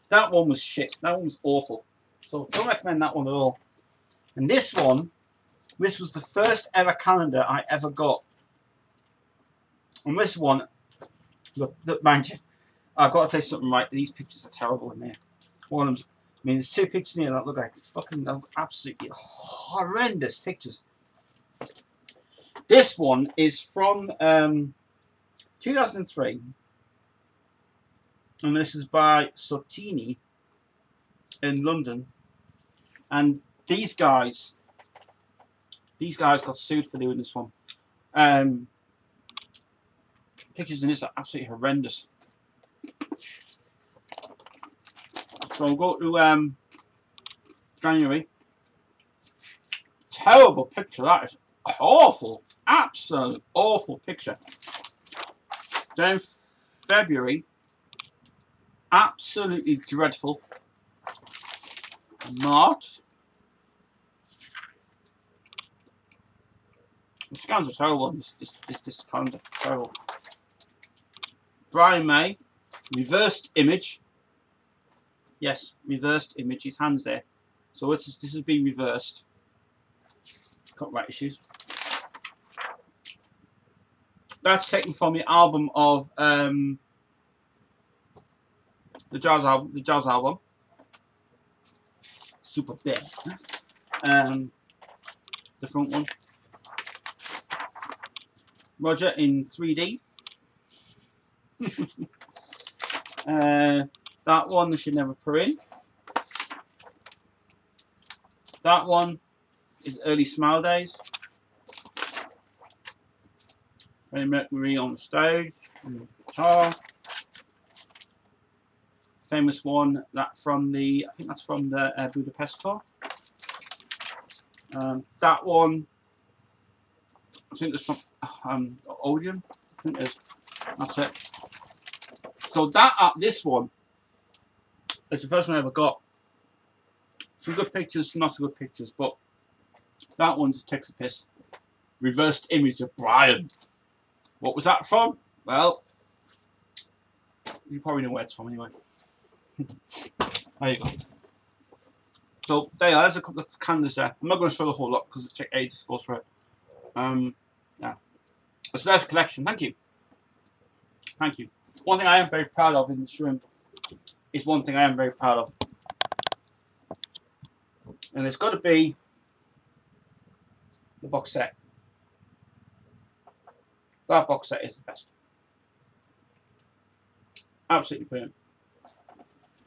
That one was shit. That one was awful. So don't recommend that one at all. And this one, this was the first ever calendar I ever got. And this one, look, mind you, I've got to say something right. These pictures are terrible in there. One of them, I mean, there's two pictures in here that look like fucking absolutely horrendous pictures. This one is from 2003. And this is by Sottini in London. And these guys got sued for doing this one. Pictures in this are absolutely horrendous. So we'll go to January. Terrible picture, that is awful. Absolute awful picture. Then February. Absolutely dreadful. March. The scans are terrible. This calendar terrible. Brian May, reversed image. Yes, reversed image. His hands there. So this has been reversed. Copyright issues. That's taken from the album of the jazz album. Supertez. The front one. Roger in 3D. That one they should never put in. That one is early Smile Days. Freddie Mercury on the stage, on the guitar. Famous one that from the, I think that's from the Budapest tour. That one, I think it's from Odeon. I think it is. That's it. So that this one is the first one I ever got. Some good pictures, some not so good pictures, but that one just takes a piss. Reversed image of Brian. What was that from? Well, you probably know where it's from anyway. There you go. So there you are. There's a couple of calendars there. I'm not going to show the whole lot because it takes ages to go through it. Yeah. It's a nice collection. Thank you. Thank you. One thing I am very proud of in this room is one thing I am very proud of. And it's got to be the box set. That box set is the best. Absolutely brilliant.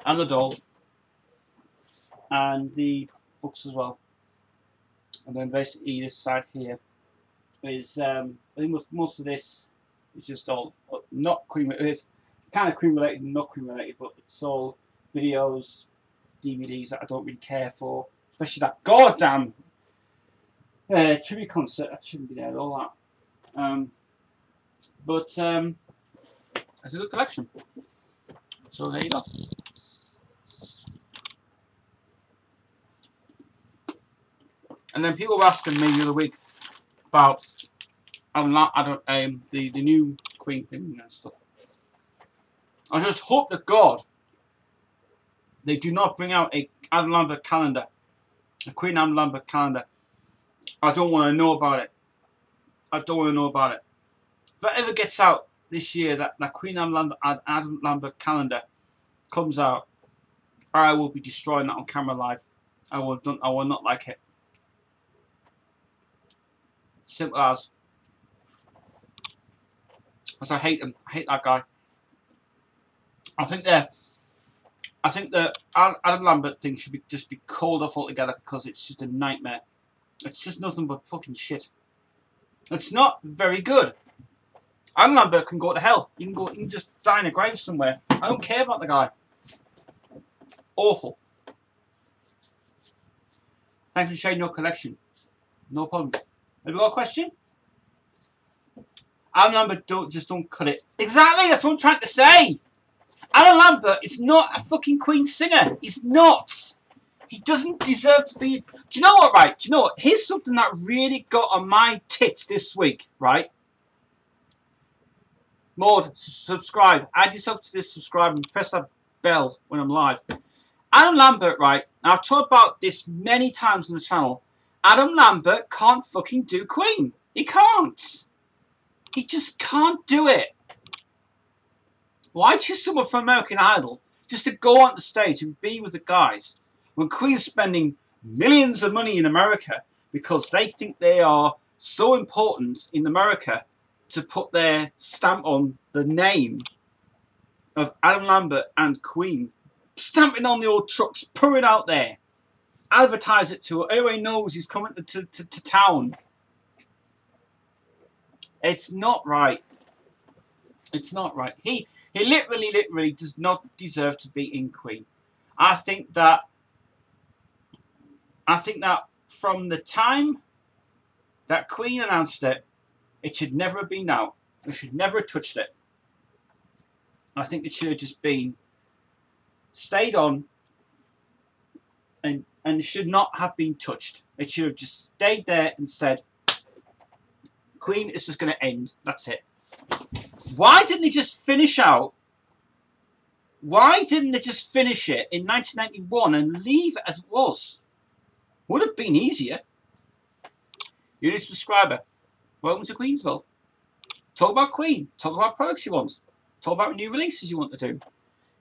And the doll. And the books as well. And then basically this side here is, I think most of this is just all not Queen, it's kind of Queen related and not Queen related, but it's all videos, DVDs that I don't really care for. Especially that goddamn tribute concert, that shouldn't be there, all that. But it's a good collection. So there you go. And then people were asking me the other week about the new Queen thing and stuff. I just hope to God they do not bring out a Adam Lambert calendar, a Queen Adam Lambert calendar. I don't want to know about it. I don't want to know about it. If that ever gets out this year, that Queen Adam Lambert calendar comes out, I will be destroying that on camera live. I will not like it. Simple as. Because I hate him. I hate that guy. I think the Adam Lambert thing should just be called off altogether because it's just a nightmare. It's just nothing but fucking shit. It's not very good. Adam Lambert can go to hell. You can just die in a grave somewhere. I don't care about the guy. Awful. Thanks for sharing your collection. No problem. Have you got a question? Adam Lambert don't cut it. Exactly, that's what I'm trying to say. Adam Lambert is not a fucking Queen singer. He's not. He doesn't deserve to be. Do you know what, right? Do you know what? Here's something that really got on my tits this week, right? Maud, subscribe. Add yourself to this, subscribe, and press that bell when I'm live. Adam Lambert, right? Now, I've talked about this many times on the channel. Adam Lambert can't fucking do Queen. He can't. He just can't do it. Why choose someone from American Idol just to go on the stage and be with the guys when Queen's spending millions of money in America because they think they are so important in America to put their stamp on the name of Adam Lambert and Queen, stamping on the old trucks, put it out there, advertise it to everybody knows he's coming to town. It's not right. It's not right. He literally does not deserve to be in Queen. I think that from the time that Queen announced it, it should never have been out. We should never have touched it. I think it should have just been stayed on and should not have been touched. It should have just stayed there and said, Queen is just going to end. That's it. Why didn't they just finish out? Why didn't they just finish it in 1991 and leave it as it was? Would have been easier. You're a new subscriber. Welcome to Queensville. Talk about Queen. Talk about products you want. Talk about new releases you want to do.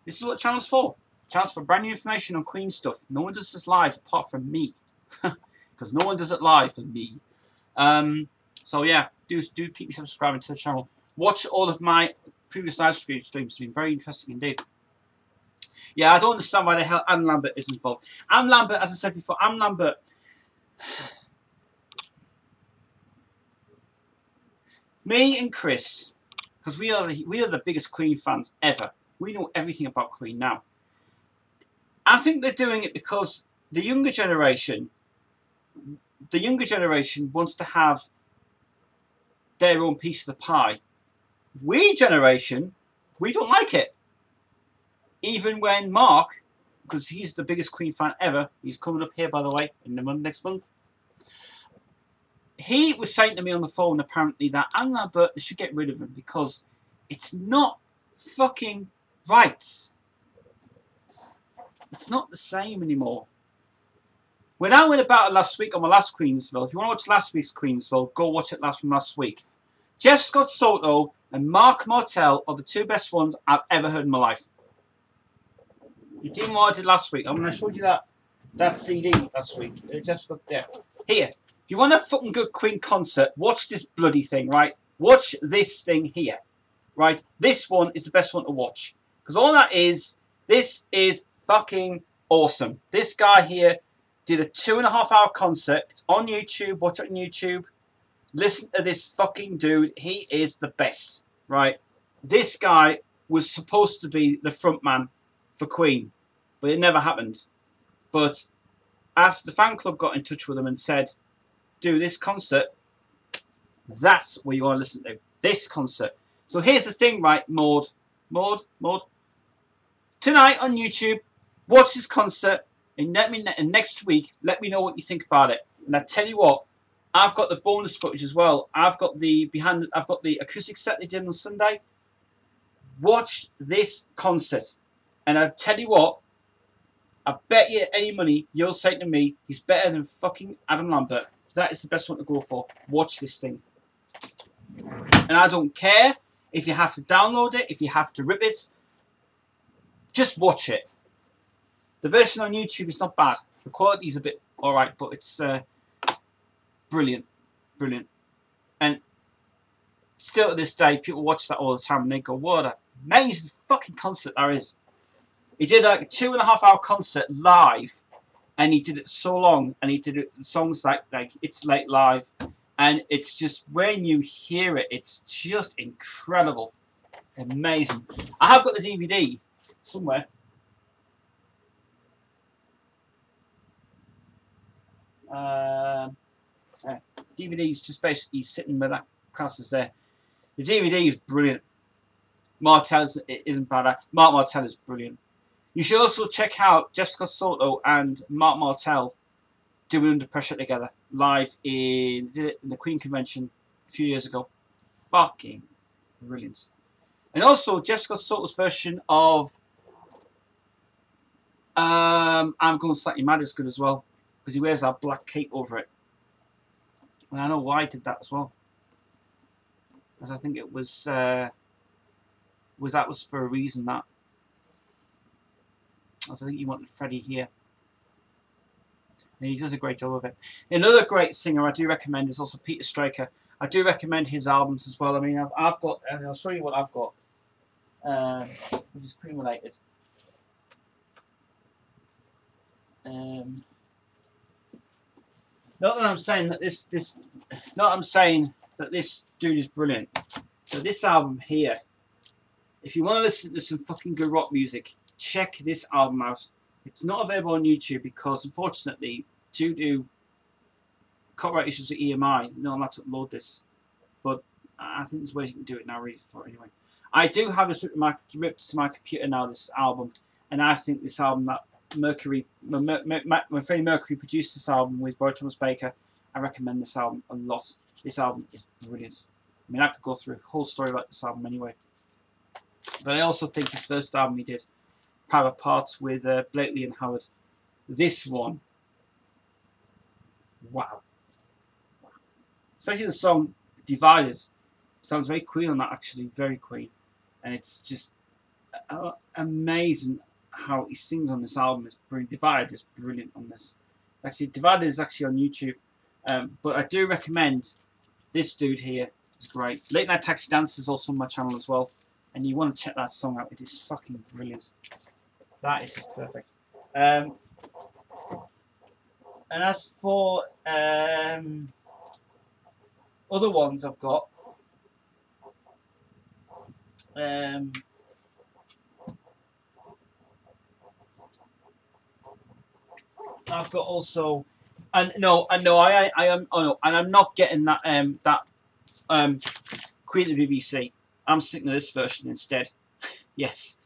This is what the channel's for. The channel's for brand new information on Queen stuff. No one does this live apart from me. Because no one does it live than me. So yeah, do keep yourself subscribing to the channel. Watch all of my previous live streams. It's been very interesting indeed. Yeah, I don't understand why the hell Anne Lambert is involved. Anne Lambert, as I said before, Anne Lambert. Me and Chris, because we are the biggest Queen fans ever. We know everything about Queen now. I think they're doing it because the younger generation wants to have their own piece of the pie. We generation, we don't like it. Even when Mark, because he's the biggest Queen fan ever, he's coming up here by the way in the next month. He was saying to me on the phone apparently that Anne Lambert, they should get rid of him because it's not fucking right. It's not the same anymore. When I went about it last week on my last Queensville, if you want to watch last week's Queensville, go watch it from last week. Jeff Scott Soto and Mark Martell are the two best ones I've ever heard in my life. You didn't what I did last week. I mean, I showed you that CD last week. Jeff Scott there. Here, if you want a fucking good Queen concert, watch this bloody thing, right? Watch this thing here, right? This one is the best one to watch. Because all that is, this is fucking awesome. This guy here did a 2.5-hour concert. It's on YouTube. Watch it on YouTube. Listen to this fucking dude. He is the best, right? This guy was supposed to be the front man for Queen, but it never happened. But after the fan club got in touch with him and said, do this concert, that's what you want to listen to. This concert. So here's the thing, right, Maud. Tonight on YouTube, watch this concert, and next week, let me know what you think about it. And I tell you what, I've got the bonus footage as well. I've got the acoustic set they did on Sunday. Watch this concert, and I tell you what, I bet you any money you'll say to me, he's better than fucking Adam Lambert. That is the best one to go for. Watch this thing. And I don't care if you have to download it, if you have to rip it. Just watch it. The version on YouTube is not bad. The quality is a bit alright, but it's brilliant. Brilliant. And still to this day, people watch that all the time and they go, what an amazing fucking concert there is. He did like a 2.5-hour concert live. And he did it so long, and he did it songs like It's Late Live, and it's just, when you hear it, it's just incredible, amazing. I have got the DVD somewhere. DVD is just basically sitting where that class is there. The DVD is brilliant. Martell isn't bad. Mark Martell is brilliant. You should also check out Jeff Scott Soto and Mark Martell doing Under Pressure together live in the Queen Convention a few years ago. Fucking brilliant. And also Jeff Scott Soto's version of I'm Going Slightly Mad is good as well, because he wears that black cape over it. And I know why he did that as well, because I think it was for a reason that. I think he wanted Freddie here. And he does a great job of it. Another great singer I do recommend is also Peter Straker. I do recommend his albums as well. I mean, I've got, and I'll show you what I've got, which is Queen related. Not that I'm saying that this dude is brilliant. So this album here, if you want to listen to some fucking good rock music, check this album out. It's not available on YouTube because, unfortunately, due to copyright issues with EMI, no one allowed to upload this. But I think there's ways you can do it now, really, for it anyway. I do have this ripped to my computer now, this album, and I think this album that when Freddie Mercury produced this album with Roy Thomas Baker, I recommend this album a lot. This album is brilliant. I mean, I could go through a whole story about this album anyway. But I also think his first album he did, Private Parts with Blakely and Howard. This one, wow. Especially the song Divided. Sounds very Queen on that, actually. Very Queen. And it's just amazing how he sings on this album. It's brilliant. Divided is brilliant on this. Actually, Divided is actually on YouTube. But I do recommend this dude here. It's great. Late Night Taxi Dance is also on my channel as well. And you want to check that song out. It is fucking brilliant. That is perfect. And as for other ones I've got, I've got also, and no, I am, oh no, and I'm not getting that Queen of the BBC. I'm sticking to this version instead. Yes,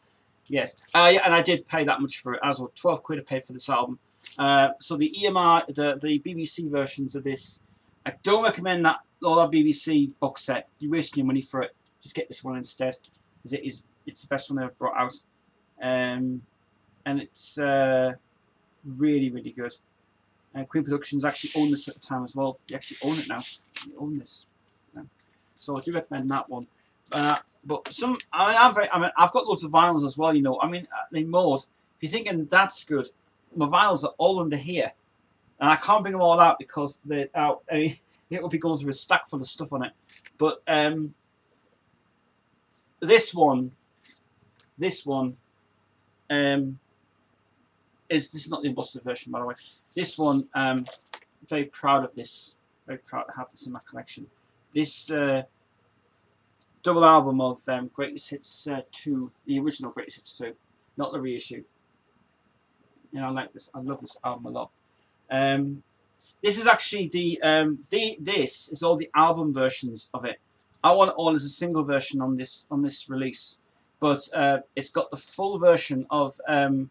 yes, yeah, and I did pay that much for it as well. 12 quid I paid for this album. So the EMI, the BBC versions of this, I don't recommend that all that BBC box set. You're wasting your money for it. Just get this one instead, because it's the best one they've brought out, and it's really, really good. Queen Productions actually owned this at the time as well. They actually own it now. They own this. So I do recommend that one. But some, I've got loads of vinyls as well. You know, I mean, they mode. If you're thinking that's good, my vinyls are all under here, and I can't bring them all out because they're out. I mean, it will be going through a stack full of stuff on it. But this one is not the embossed version, by the way. This one, very proud of this. Very proud to have this in my collection. This double album of Greatest Hits 2, the original Greatest Hits 2, not the reissue. You know, I like this. I love this album a lot. This is actually this is all the album versions of it. I want it all as a single version on this release, but it's got the full version of Who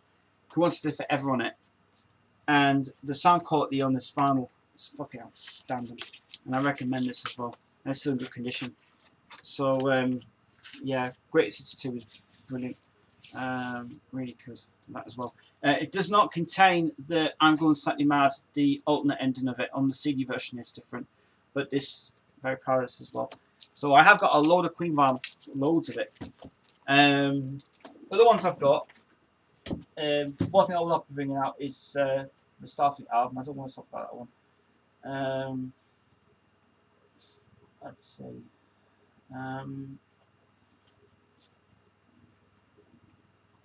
Wants to Live Forever on it, and the sound quality on this vinyl is fucking outstanding, and I recommend this as well. And it's still in good condition. So yeah, Greatest Hits 2 is brilliant, really good. That as well. It does not contain the I'm Going Slightly Mad, the alternate ending of it. On the CD version it's different, but this, very proud of this as well. So I have got a load of Queen vinyl, loads of it. Other ones I've got, one thing I will not be bringing out is the Starfleet album. I don't want to talk about that one. Let's see.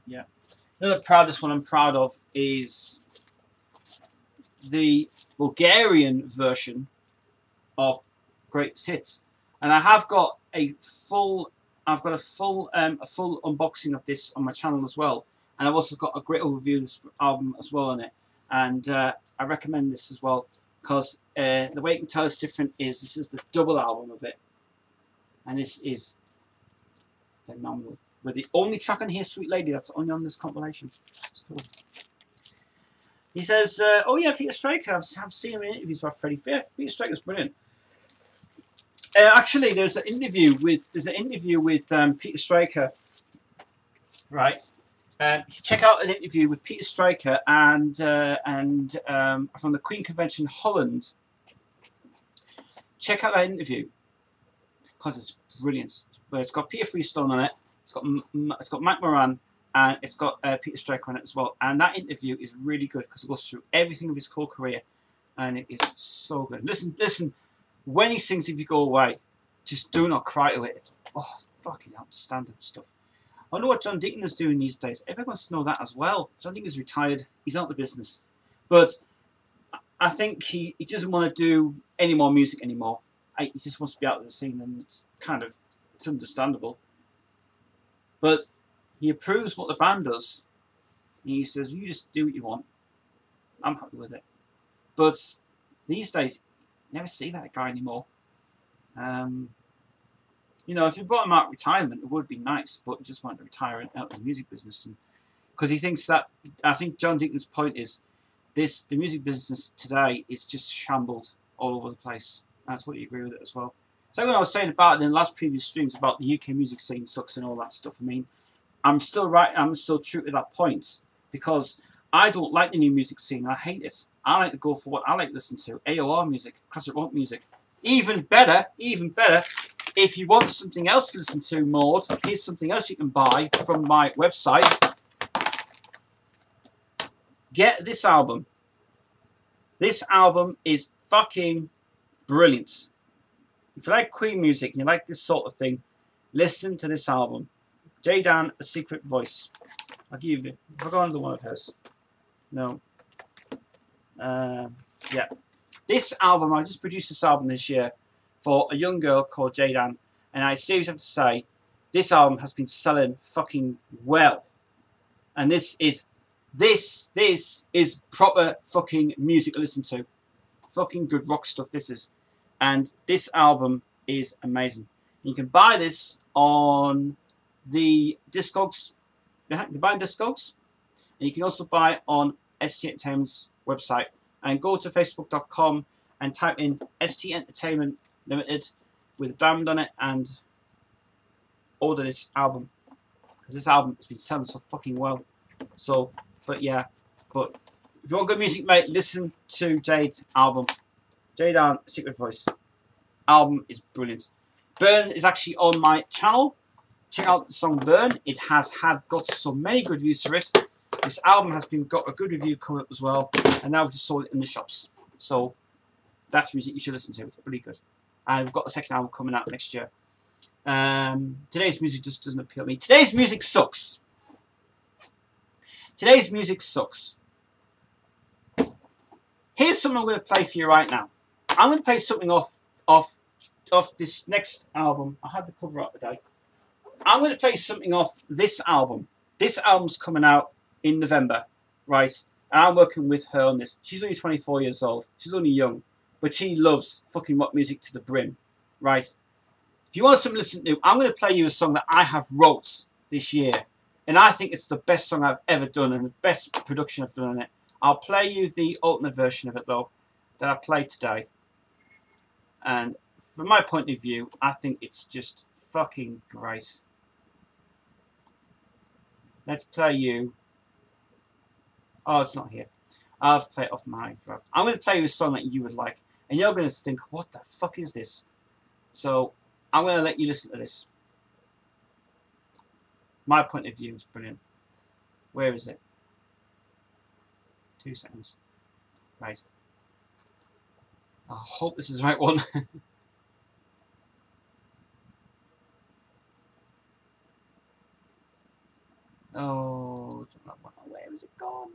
Yeah. The proudest one I'm proud of is the Bulgarian version of Greatest Hits, and I have got a full unboxing of this on my channel as well, and I've also got a great overview of this album as well on it, and I recommend this as well because the way you can tell it's different is this is the double album of it, and this is phenomenal. With the only track on here, Sweet Lady, that's only on this compilation. It's cool. He says, oh yeah, Peter Straker, I've seen him in interviews about Freddie Fair. Peter Straker's brilliant. Actually, there's an interview with Peter Straker, right? Check out an interview with Peter Straker and from the Queen Convention Holland. Check out that interview because it's brilliant. But it's got Peter Freestone on it. It's got Mac Moran and it's got Peter Straker on it as well. And that interview is really good because it goes through everything of his whole career, and it is so good. Listen. When he sings "If You Go Away," just do not cry to it. It's fucking outstanding stuff. I wonder what John Deacon is doing these days. Everyone wants to know that as well. John Deacon is retired. He's out of the business, but I think he doesn't want to do any more music anymore. He just wants to be out of the scene, and it's understandable. But he approves what the band does. And he says, you just do what you want. I'm happy with it. But these days, you never see that guy anymore. You know, if you brought him out of retirement, it would be nice, but he just wanted to retire out of the music business. Because he thinks that, I think John Deacon's point is, the music business today is just shambled. all over the place. And I totally agree with it as well. So when I was saying about it in the last previous streams about the UK music scene sucks and all that stuff, I mean, I'm still true to that point, because I don't like the new music scene. I hate it. I like to go for what I like to listen to. AOR music, classic rock music. Even better, if you want something else to listen to, Maud, here's something else you can buy from my website. Get this album. This album is fucking brilliant. If you like Queen music and you like this sort of thing, listen to this album. J-Dan, A Secret Voice. I'll give you. Have I got another one of hers? No. Yeah. This album, I just produced this album this year for a young girl called J-Dan, and I seriously have to say, this album has been selling fucking well. And this is proper fucking music to listen to. Fucking good rock stuff this is. And this album is amazing. You can buy this on the Discogs. You can buy on Discogs. And you can also buy it on ST Entertainment's website. And go to facebook.com and type in ST Entertainment Limited with a diamond on it and order this album. Because this album has been selling so fucking well. So, but yeah. But if you want good music, mate, listen to Jade's album. J-Dan, Secret Voice. Album is brilliant. Burn is actually on my channel. Check out the song Burn. It has got so many good reviews for it. This album has got a good review coming up as well. And now we've just sold it in the shops. So that's music you should listen to. It's really good. And we've got the second album coming out next year. Today's music just doesn't appeal to me. Today's music sucks. Today's music sucks. Here's something I'm going to play for you right now. I'm going to play something off this next album. I had the cover up today. I'm going to play something off this album. This album's coming out in November, right? And I'm working with her on this. She's only 24 years old. She's only young, but she loves fucking rock music to the brim, right? If you want something to listen to, I'm going to play you a song that I have wrote this year, and I think it's the best song I've ever done and the best production I've done on it. I'll play you the ultimate version of it though that I played today. And from my point of view, I think it's just fucking great. Let's play you. Oh, it's not here. I'll play it off my drive. I'm going to play you a song that you would like. And you're going to think, what the fuck is this? So, I'm going to let you listen to this. My point of view is brilliant. Where is it? 2 seconds. Right. I hope this is the right one. Oh, it's not that one. Where is it gone?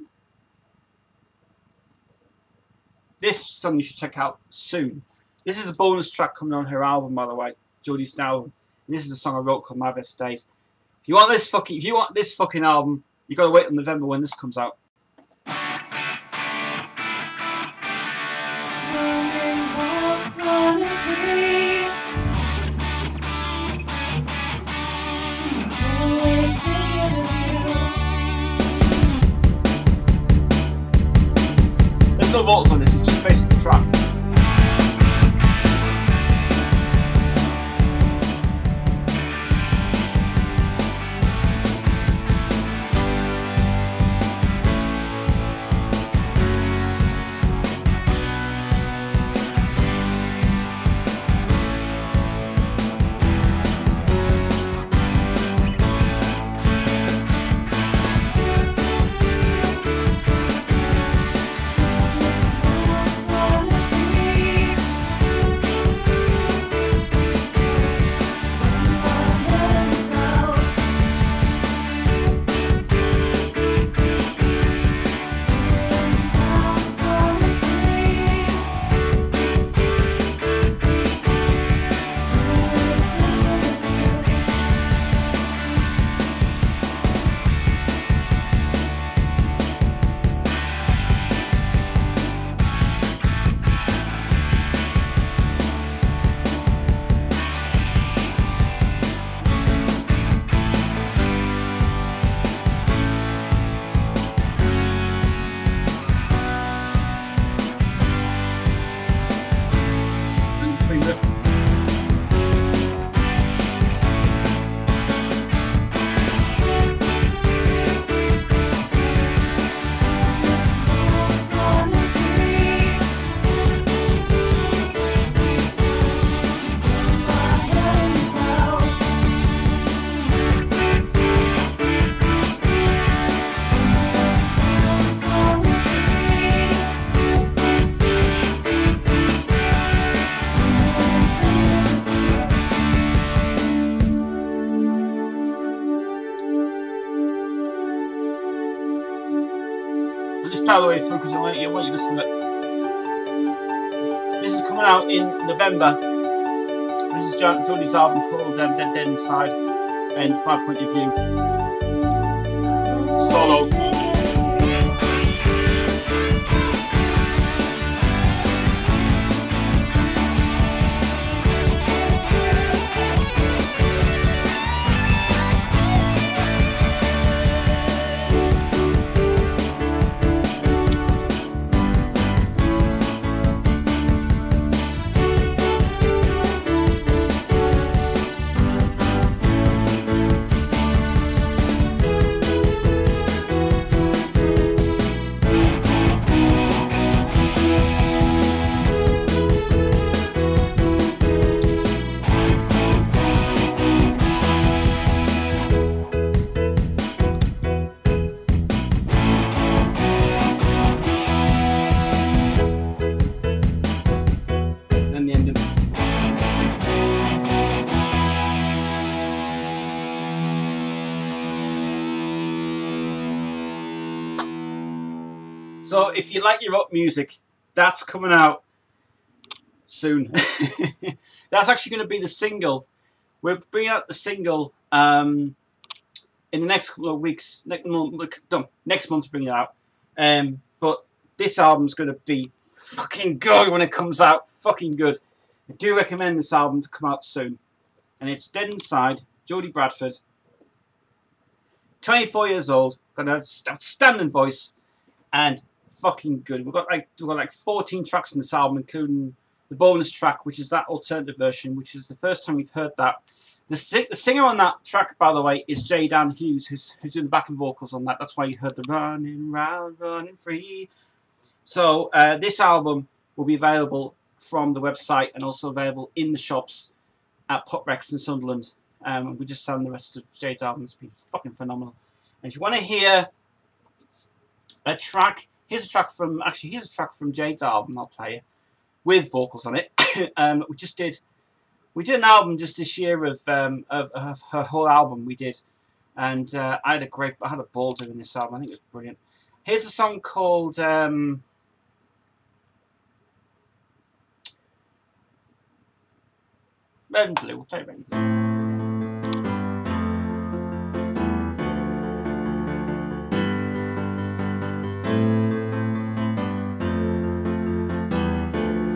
This song you should check out soon. This is a bonus track coming on her album, by the way, Jodie's album. And this is a song I wrote called My Best Days. If you want this fucking album, you got to wait until November when this comes out. There's no vocals on this, it's just basically the track. all the way through because I want you to listen to it. This is coming out in November. This is Jodie's album called Dead Inside, and from my point of view, solo. So if you like your rock music, that's coming out soon. That's actually going to be the single. We're bringing out the single in the next couple of weeks. Next month, bring it out. But this album's going to be fucking good when it comes out. Fucking good. I do recommend this album to come out soon. And it's Dead Inside, Jodie Bradford. 24 years old, got an outstanding voice, and fucking good. We've got like 14 tracks in this album, including the bonus track, which is that alternative version, which is the first time we've heard that. The singer on that track, by the way, is Dan Hughes, who's doing the backing vocals on that. That's why you heard the running round, running free. So this album will be available from the website and also available in the shops at Pop Rex in Sunderland. We just selling the rest of Jade's album. It's been fucking phenomenal. And if you want to hear a track, here's a track from Jade's album. I'll play it with vocals on it. We did an album just this year of her whole album. We did, and I had a ball doing this album. I think it was brilliant. Here's a song called Red and Blue. We'll play Red and Blue.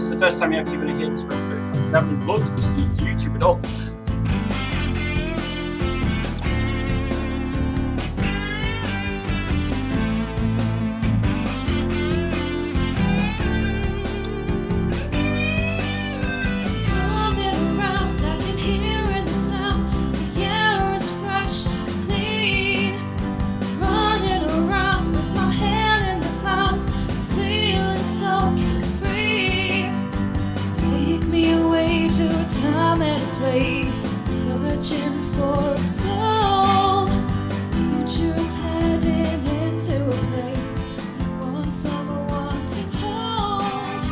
The first time you're actually going to hear this record. I haven't uploaded this to YouTube at all. Searching for a soul. Future's heading into a place you want someone to hold.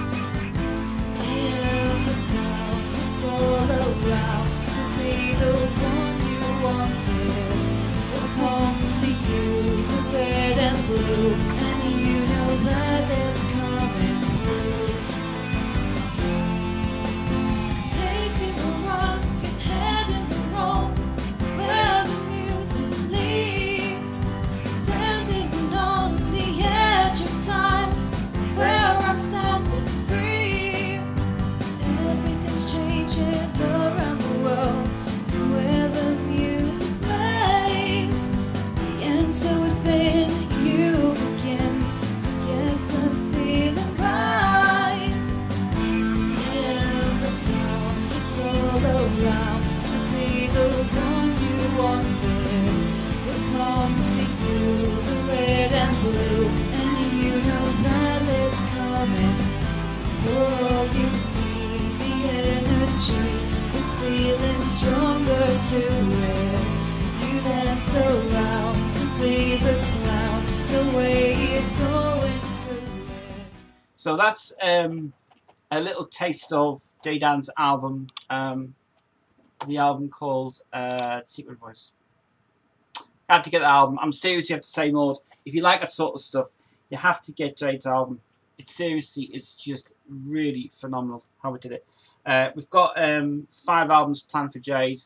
I am the sound that's all around to be the one you wanted. It comes to you, the red and blue, and you know that it's coming through. Taking a rock and heading the road where the music leads. Standing on the edge of time where I'm standing free. Everything's changing around the world to where the music plays. The answer within you begins to get the feeling right. I am the sound that's all around to be the one you wanted. It comes to you, the red and blue, and you know that it's coming. For all you need, the energy is feeling stronger to it. You dance around to be the clown, the way it's going through it. So that's a little taste of Dan's album, the album called Secret Voice. I had to get the album. I'm serious, you have to say more. If you like that sort of stuff, You have to get Jade's album. It seriously is just really phenomenal how we did it. We've got 5 albums planned for Jade.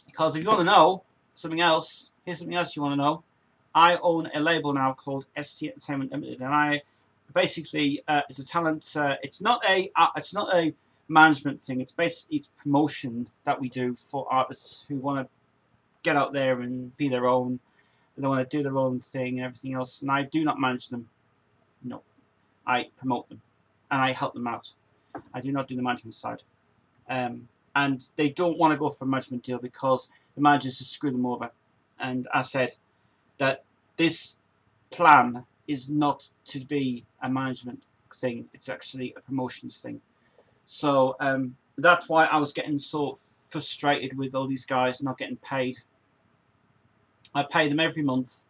Because if you want to know something else, here's something else you want to know. I own a label now called ST Entertainment Limited, and I basically it's a talent. It's not a management thing. It's basically promotion that we do for artists who want to get out there and be their own. And they want to do their own thing and everything else. And I do not manage them. No, I promote them and I help them out. I do not do the management side. And they don't want to go for a management deal because the managers just screw them over. And I said that this plan is not to be a management thing. It's actually a promotions thing. So that's why I was getting so frustrated with all these guys not getting paid. I pay them every month.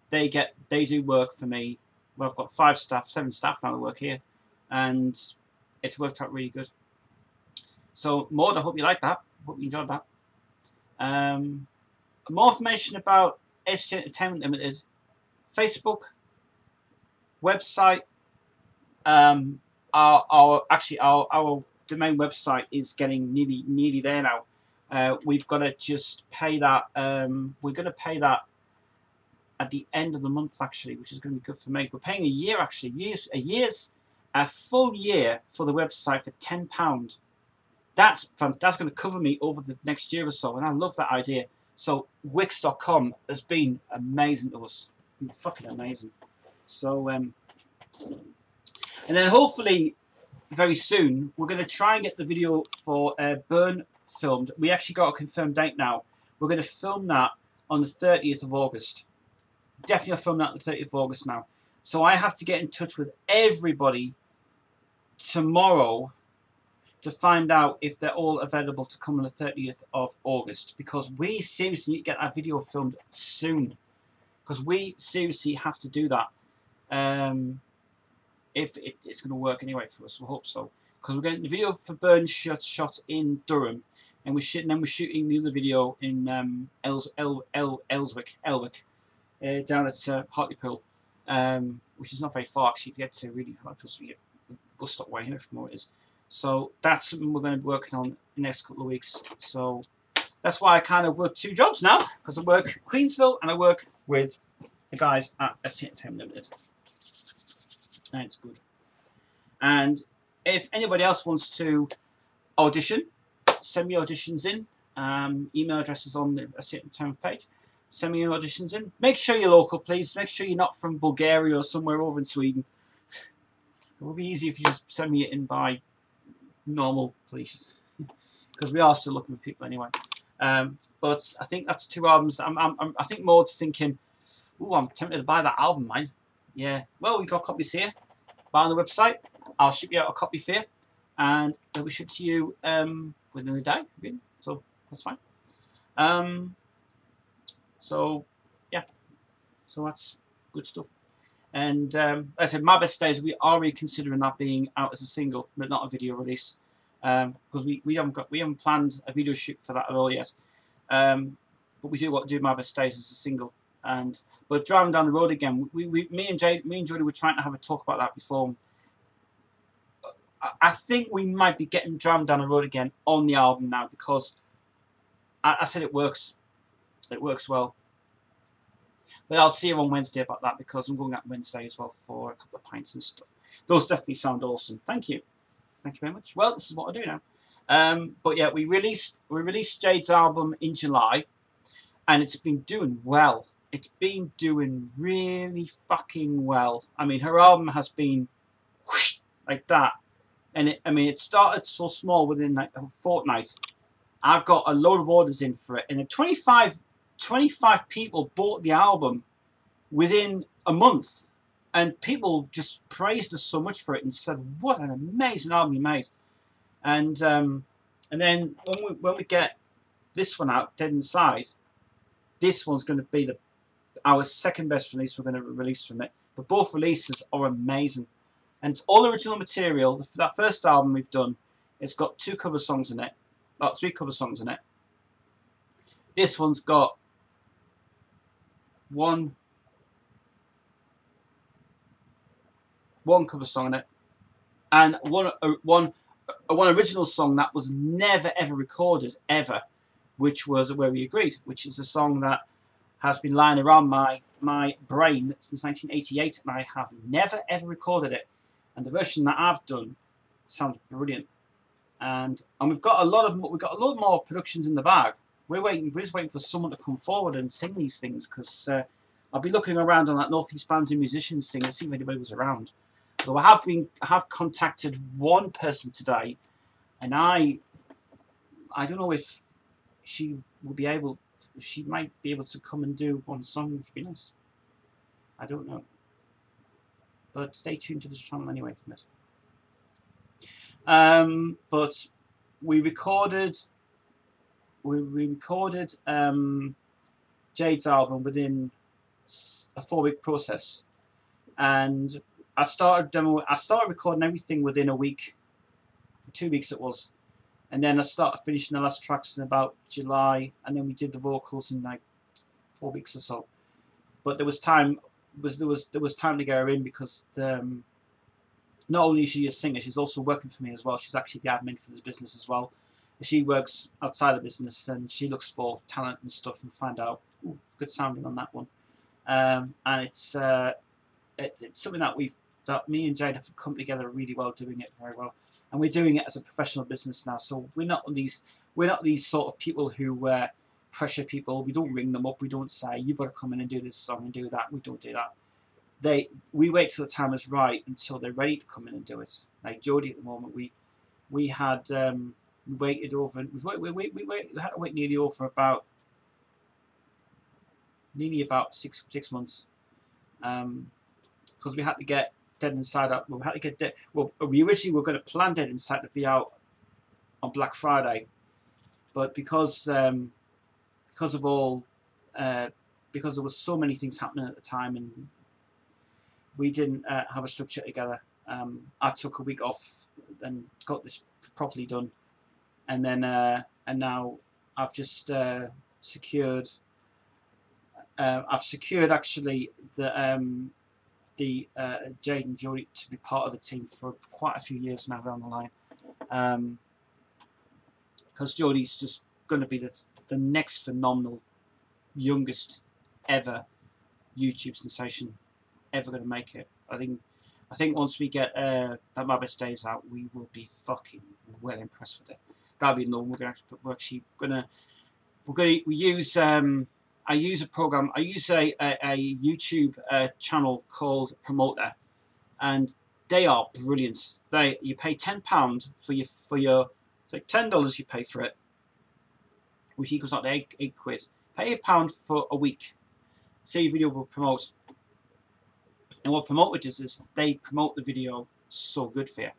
They do work for me. Well, I've got 7 staff now that work here, and it's worked out really good. So, Maud, I hope you like that. Hope you enjoyed that. More information about ST Entertainment Limited, Facebook, website. Our domain website is getting nearly there now. We've got to just pay that. We're going to pay that at the end of the month, actually, which is going to be good for me. We're paying a year, actually. A full year for the website for £10. That's going to cover me over the next year or so, and I love that idea. So Wix.com has been amazing to us, fucking amazing. So and then hopefully very soon we're going to try and get the video for Burn filmed. We actually got a confirmed date now. We're going to film that on the 30th of August. Definitely film that on the 30th of August now. So I have to get in touch with everybody tomorrow to find out if they're all available to come on the 30th of August, because we seriously need to get our video filmed soon, because we seriously have to do that if it's going to work anyway for us. We hope so, because we're getting the video for Burn shot in Durham, and we're shooting the other video in Elwick down at Hartlepool, which is not very far actually to get to, really. Hartlepool's a bus stop away here from where it is. So that's something we're going to be working on in the next couple of weeks. So that's why I kind of work 2 jobs now, because I work Queensville and I work with the guys at ST Entertainment Limited. And it's good. And if anybody else wants to audition, send me auditions in. Email addresses on the ST Entertainment page. Send me your auditions in. Make sure you're local, please. Make sure you're not from Bulgaria or somewhere over in Sweden. It would be easy if you just send me it in by normal, please, because we are still looking for people anyway. But I think that's 2 albums. I think Maud's thinking, "Ooh, I'm tempted to buy that album, man." Yeah. Well, we got copies here. Buy on the website. I'll ship you out a copy for you, and they'll be shipped to you within the day. Again. So that's fine. So yeah. So that's good stuff. And as I said, My Best Days, we are reconsidering that being out as a single, but not a video release, because we haven't planned a video shoot for that at all yet. But we do want to do My Best Days as a single. But driving down the road again, me and Jodie were trying to have a talk about that before. I think we might be getting driving down the road again on the album now, because I said it works. It works well. But I'll see you on Wednesday about that, because I'm going out Wednesday as well for a couple of pints and stuff. Those definitely sound awesome. Thank you. Thank you very much. Well, this is what I do now. But yeah, we released Jade's album in July, and it's been doing well. It's been doing really fucking well. I mean, her album has been whoosh, like that. And it started so small within like a fortnight. I got a load of orders in for it, and 25 people bought the album within a month, and people just praised us so much for it and said, "What an amazing album you made!" And then when we get this one out, Dead Inside, this one's going to be our second best release we're going to release from it. But both releases are amazing, and it's all original material. That first album we've done, it's got 2 cover songs in it, 3 cover songs in it. This one's got 1, one cover song on it, and one original song that was never ever recorded ever, which was Where We Agreed, which is a song that has been lying around my brain since 1988, and I have never ever recorded it. And the version that I've done sounds brilliant. And we've got a lot more productions in the bag. We're just waiting for someone to come forward and sing these things, because I'll be looking around on that Northeast Bands and Musicians thing and see if anybody was around. So I have contacted one person today, and I don't know if she will be able. She might be able to come and do one song, which would be nice. I don't know, but stay tuned to this channel anyway from it. But we recorded Jade's album within a 4-week process, and I started recording everything within a week, 2 weeks it was, and then I started finishing the last tracks in about July, and then we did the vocals in like 4 weeks or so. But there was time to get her in, because not only is she a singer, she's also working for me as well. She's actually the admin for the business as well. She works outside the business, and she looks for talent and stuff and find out good sounding on that one. And it's something that me and Jade have come together really well, doing it very well. And we're doing it as a professional business now. So we're not these sort of people who pressure people. We don't ring them up. We don't say, you've got to come in and do this song and do that. We don't do that. We wait till the time is right until they're ready to come in and do it. Like Jodie at the moment, we had we waited over. We had to wait nearly over about 6 months, because we had to get Dead Inside out. We had to get we originally were going to plan Dead Inside to be out on Black Friday, but because there was so many things happening at the time, and we didn't have a structure together. I took a week off and got this properly done, and then and now I've just secured. I've secured actually the Jade and Jodie to be part of the team for quite a few years now down the line, because Jodie's just going to be the next phenomenal, youngest ever YouTube sensation ever going to make it. I think once we get that My Best Days out, we will be fucking well impressed with it. That'll be normal. I use a program. I use a YouTube channel called Promoter, and they are brilliant. You pay £10 for your it's like $10 you pay for it, which equals out to eight quid. Pay £1 for a week. Say your video will promote. And what Promoter does is they promote the video so good for you.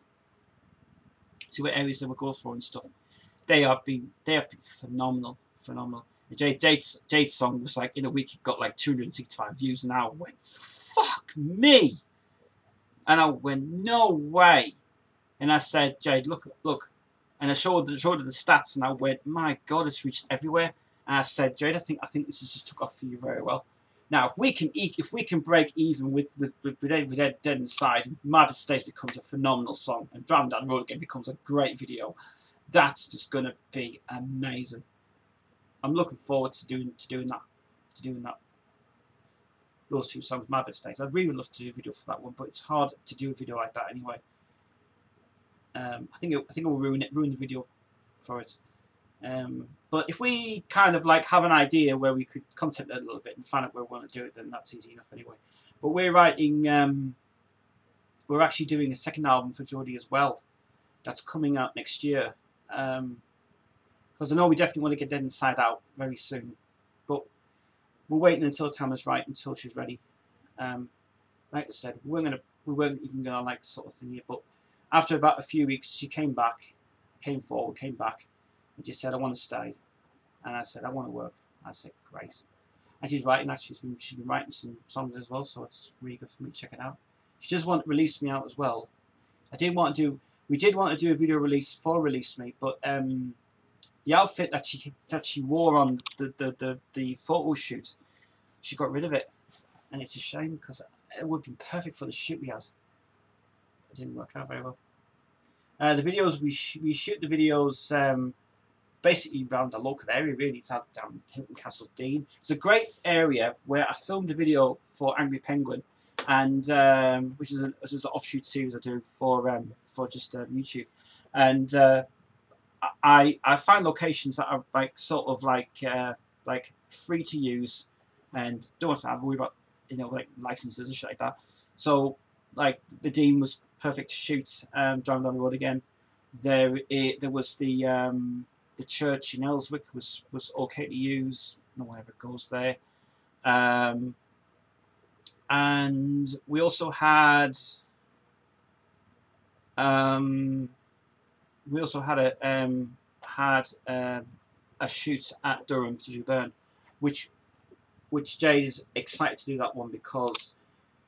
See what areas they will go for and stuff. They have been phenomenal. Jade's song was like, in a week it got like 265 views, and I went, fuck me. And I went, no way. And I said, Jade, look. And I showed her the stats, and I went, my God, it's reached everywhere. And I said, Jade, I think this has just took off for you very well. Now, if we can break even with Dead Inside, My Best Days becomes a phenomenal song, and Driving Down the Road Again becomes a great video, that's just going to be amazing. I'm looking forward to doing that. Those two songs, My Best Days. I'd really love to do a video for that one, but it's hard to do a video like that anyway. I think it will ruin the video for it. But if we kind of like have an idea where we could concept it a little bit and find out where we want to do it, then that's easy enough anyway. But we're actually doing a second album for Jodie as well. That's coming out next year. Because I know we definitely want to get Dead Inside out very soon. But we're waiting until the time is right, until she's ready. Like I said, we weren't even going to like sort of thing here. But after about a few weeks, she came back, came back, and she said, I want to stay. And I said, I want to work. I said, great. And she's writing that. She's been writing some songs as well, so it's really good for me to check it out. She just wanted to release me out as well. We did want to do a video release for Release Me, but the outfit that she wore on the photo shoot, she got rid of it, and it's a shame because it would have been perfect for the shoot we had. It didn't work out very well. The videos we shoot the videos basically around the local area. Really, it's out down Hilton Castle Dean. It's a great area where I filmed a video for Angry Penguin, and which is an offshoot series I do for just YouTube, and I find locations that are like sort of like free to use, and don't have to worry about like licenses and shit like that. So like the Dean was perfect to shoot. Driving down the road again, there was the church in Ellswick was okay to use. No one ever goes there. And we also had a shoot at Durham to Durban, which Jade is excited to do that one because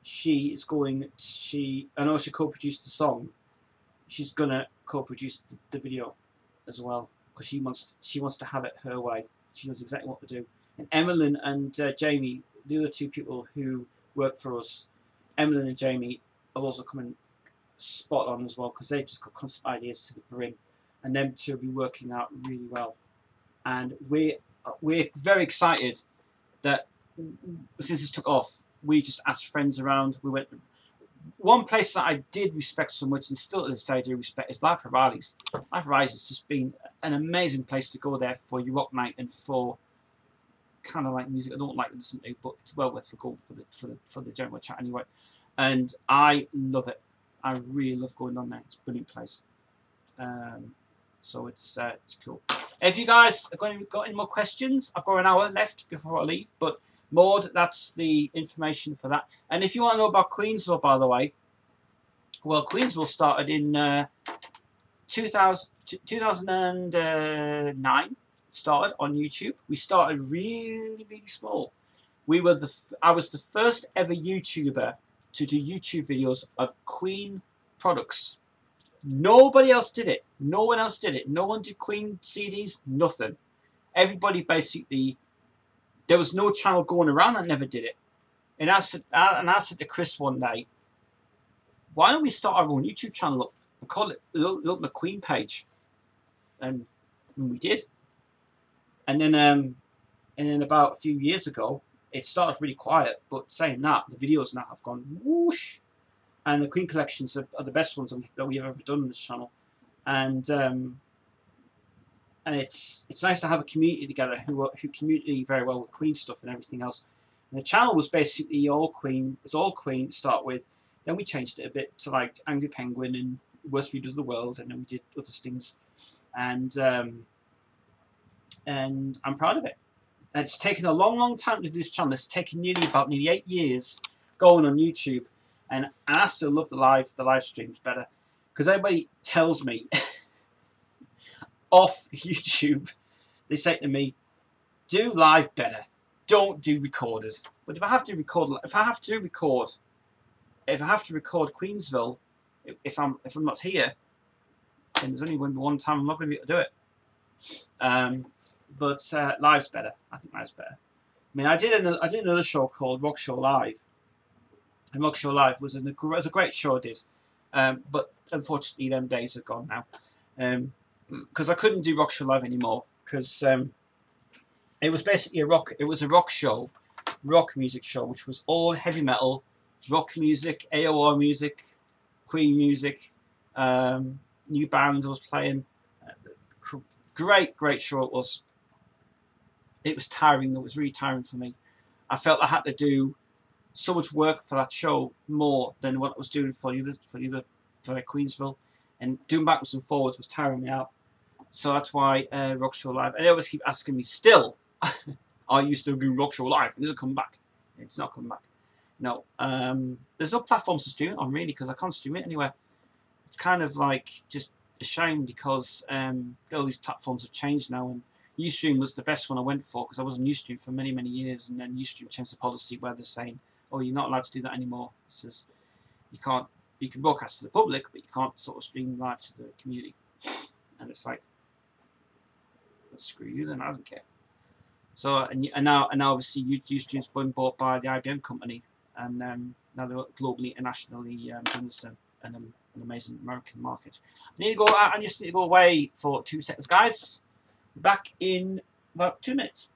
she is going. I know she co-produced the song. She's gonna co-produce the video as well because she wants to have it her way. She knows exactly what to do. And Emmeline and Jamie, the other two people who work for us, Emmeline and Jamie, are also coming spot on as well because they've just got constant ideas to the brim, and them two will be working out really well. And we're very excited that since this took off, we just asked friends around. We went. One place that I did respect so much, and still to this day I do respect, is Life Horizons. Life Horizons has just been an amazing place to go there for your rock night and for kind of like music I don't like to listen to, but it's well worth for the general chat anyway. And I love it. I really love going on there. It's a brilliant place. So it's cool. If you guys are got any more questions, I've got an hour left before I leave. But Maud, that's the information for that. And if you want to know about Queensville, by the way, well, Queensville started in 2009. Started on YouTube. We started really small. I was the first ever YouTuber to do YouTube videos of Queen products. Nobody else did it. No one else did it. No one did Queen CDs. Nothing. Everybody basically. There was no channel going around that never did it. And I said to Chris one day, why don't we start our own YouTube channel up and call it Little McQueen page? And we did. And then about a few years ago, it started really quiet. But saying that, the videos now have gone whoosh. And the Queen collections are the best ones that we've ever done on this channel. And it's nice to have a community together who community very well with Queen stuff and everything else. And the channel was basically all Queen. It was all Queen to start with. Then we changed it a bit to like Angry Penguin and Worst Videos of the World, and then we did other things. And I'm proud of it. And it's taken a long time to do this channel. It's taken nearly 8 years going on YouTube, and I still love the live streams better because everybody tells me. Off YouTube, they say to me, do live better, don't do recorders. But if I have to record Queensville, if I'm not here, then there's only one time I'm not going to be able to do it. But live's better. I think live's better. I mean, I did another show called Rock Show Live, and Rock Show Live was a great show I did, but unfortunately them days are gone now. Because I couldn't do Rock Show Live anymore because it was basically a rock music show, which was all heavy metal, rock music, AOR music, Queen music, new bands I was playing. Great show it was. It was tiring. It was really tiring for me. I felt I had to do so much work for that show more than what I was doing for Queensville, and doing backwards and forwards was tiring me out. So that's why Rock Show Live. And they always keep asking me still, are you still doing Rock Show Live? It doesn't come back. It's not coming back. No. There's no platforms to stream it on, really, because I can't stream it anywhere. It's kind of like just a shame because all these platforms have changed now. And Ustream was the best one I went for because I was on Ustream for many years. And then Ustream changed the policy where they're saying, oh, you're not allowed to do that anymore. It says you can broadcast to the public, but you can't sort of stream live to the community. And it's like, let's screw you then, I don't care. So and now obviously Ustream's been bought by the IBM company, and now they're globally internationally done this. an amazing American market. I need to go. I just need to go away for 2 seconds, guys. Back in about 2 minutes.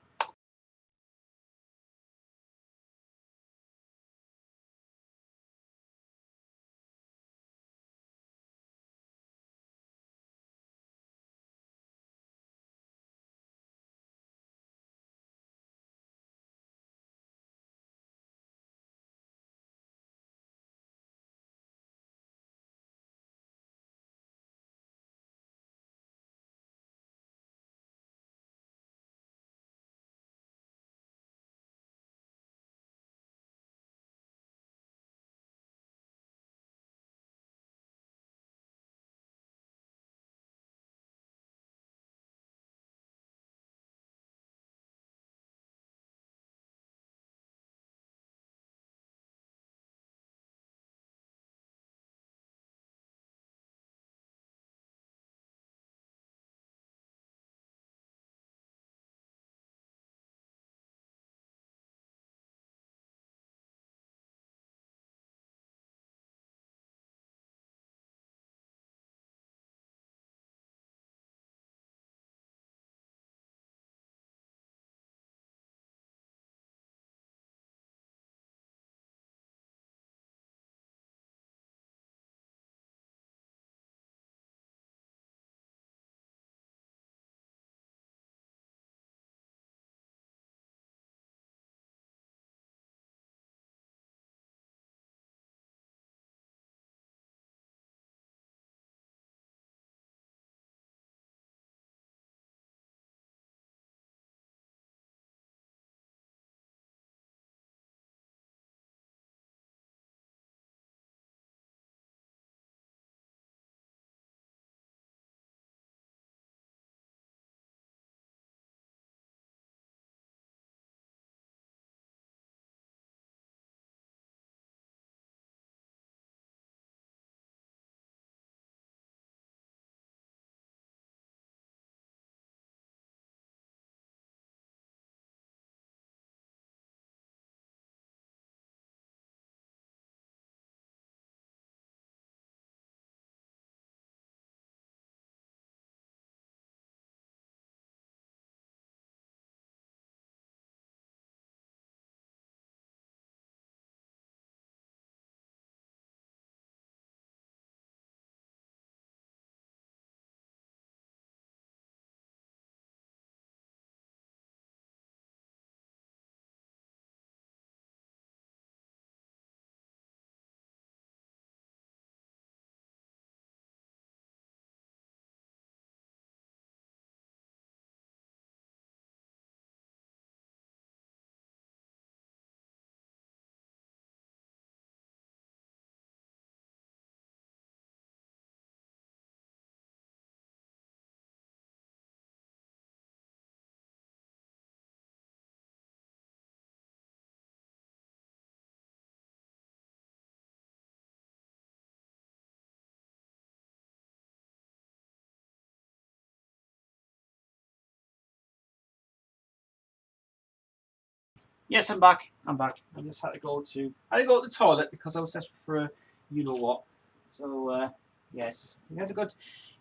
Yes, I'm back. I'm back. I just had to go to the toilet because I was desperate for a you know what. So yes, we had to go.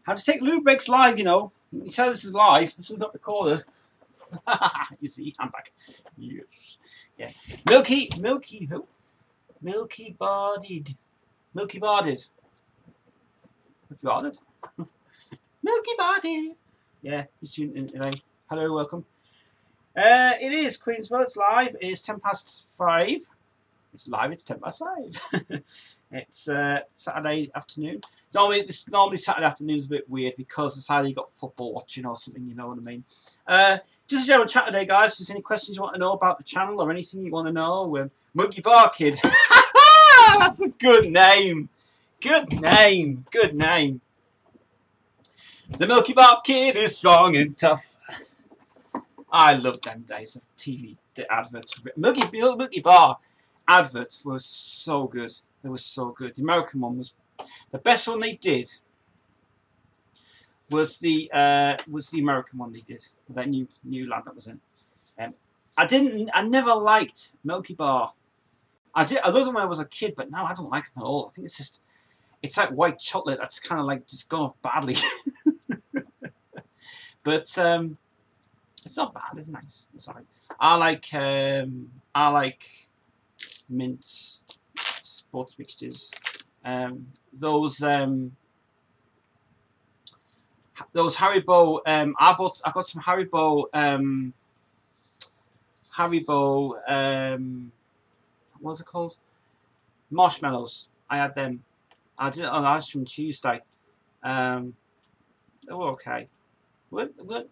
Had to take lube breaks live. You know, you say this is live. This is not recorded. You see, I'm back. Yes. Yeah. Milky who? Milky bodied. Milky bodied. Milky bodied. Milky bodied. Yeah, he's tuned in today. Hello, welcome. It is Queensville. It's live. It is 5:10. It's live. It's 5:10. It's Saturday afternoon. Normally Saturday afternoon is a bit weird because it's either you got football watching or something. You know what I mean? Just a general chat today, guys. If there's any questions you want to know about the channel or anything you want to know, Monkey Bar Kid. That's a good name. Good name. Good name. The Milky Bar Kid is strong and tough. I love them days of TV, the adverts. Milky Bar adverts were so good. They were so good. The American one was the best one they did. Was the American one they did? That new lad that was in. I never liked Milky Bar. I loved them when I was a kid, but now I don't like them at all. I think it's just It's like white chocolate that's kind of like just gone off badly. But it's not bad. It's nice. It's alright. I like mints, sports mixtures. Those Haribo. I got some Haribo. What's it called? Marshmallows. I had them. I did it on ice cream Tuesday. They were okay. Nothing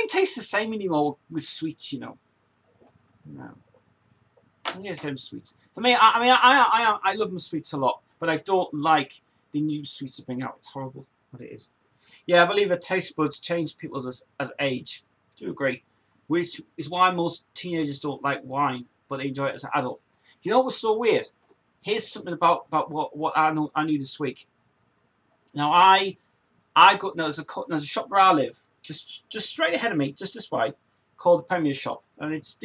tastes the same anymore with sweets, you know. No. Yeah, same sweets. For me, I love my sweets a lot, but I don't like the new sweets that bring out. It's horrible what it is. Yeah, I believe that taste buds change people as age. I do agree. Which is why most teenagers don't like wine, but they enjoy it as an adult. Do you know what's so weird? Here's something about what I knew this week. Now there's a shop where I live, just straight ahead of me, just this way, called the Premier Shop, and it's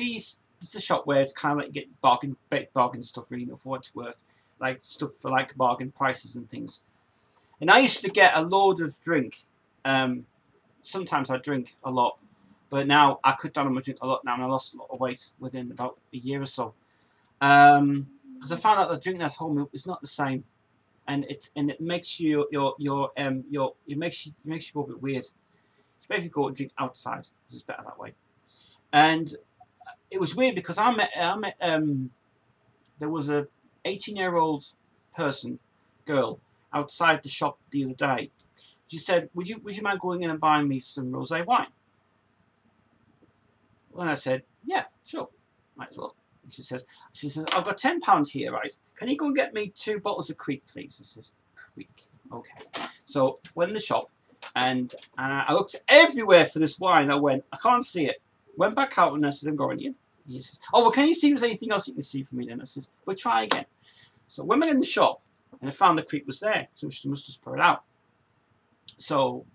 a shop where it's kind of like you get bargain stuff, really, for what it's worth, like stuff for like bargain prices and things. And I used to get a load of drink. Sometimes I drink a lot, but now I cut down on my drink a lot now, and I lost a lot of weight within about a year or so. Because I found out that drinking at home is not the same, and it makes you it makes you go a bit weird. It's better if you go and drink outside, because it's better that way. And it was weird because I met there was a 18-year-old girl outside the shop the other day. She said, "Would you mind going in and buying me some rosé wine?" And I said, "Yeah, sure, might as well." She says, "I've got £10 here, right? Can you go and get me 2 bottles of Creek, please?" I says, "Creek, okay." So went in the shop, and I looked everywhere for this wine. I can't see it. Went back out, and I said, "I'm going in." And he says, "Oh, well, can you see if there's anything else you can see for me then?" I says, "Well, try again." So when I went in the shop, and I found the Creek was there, so she must just pour it out. So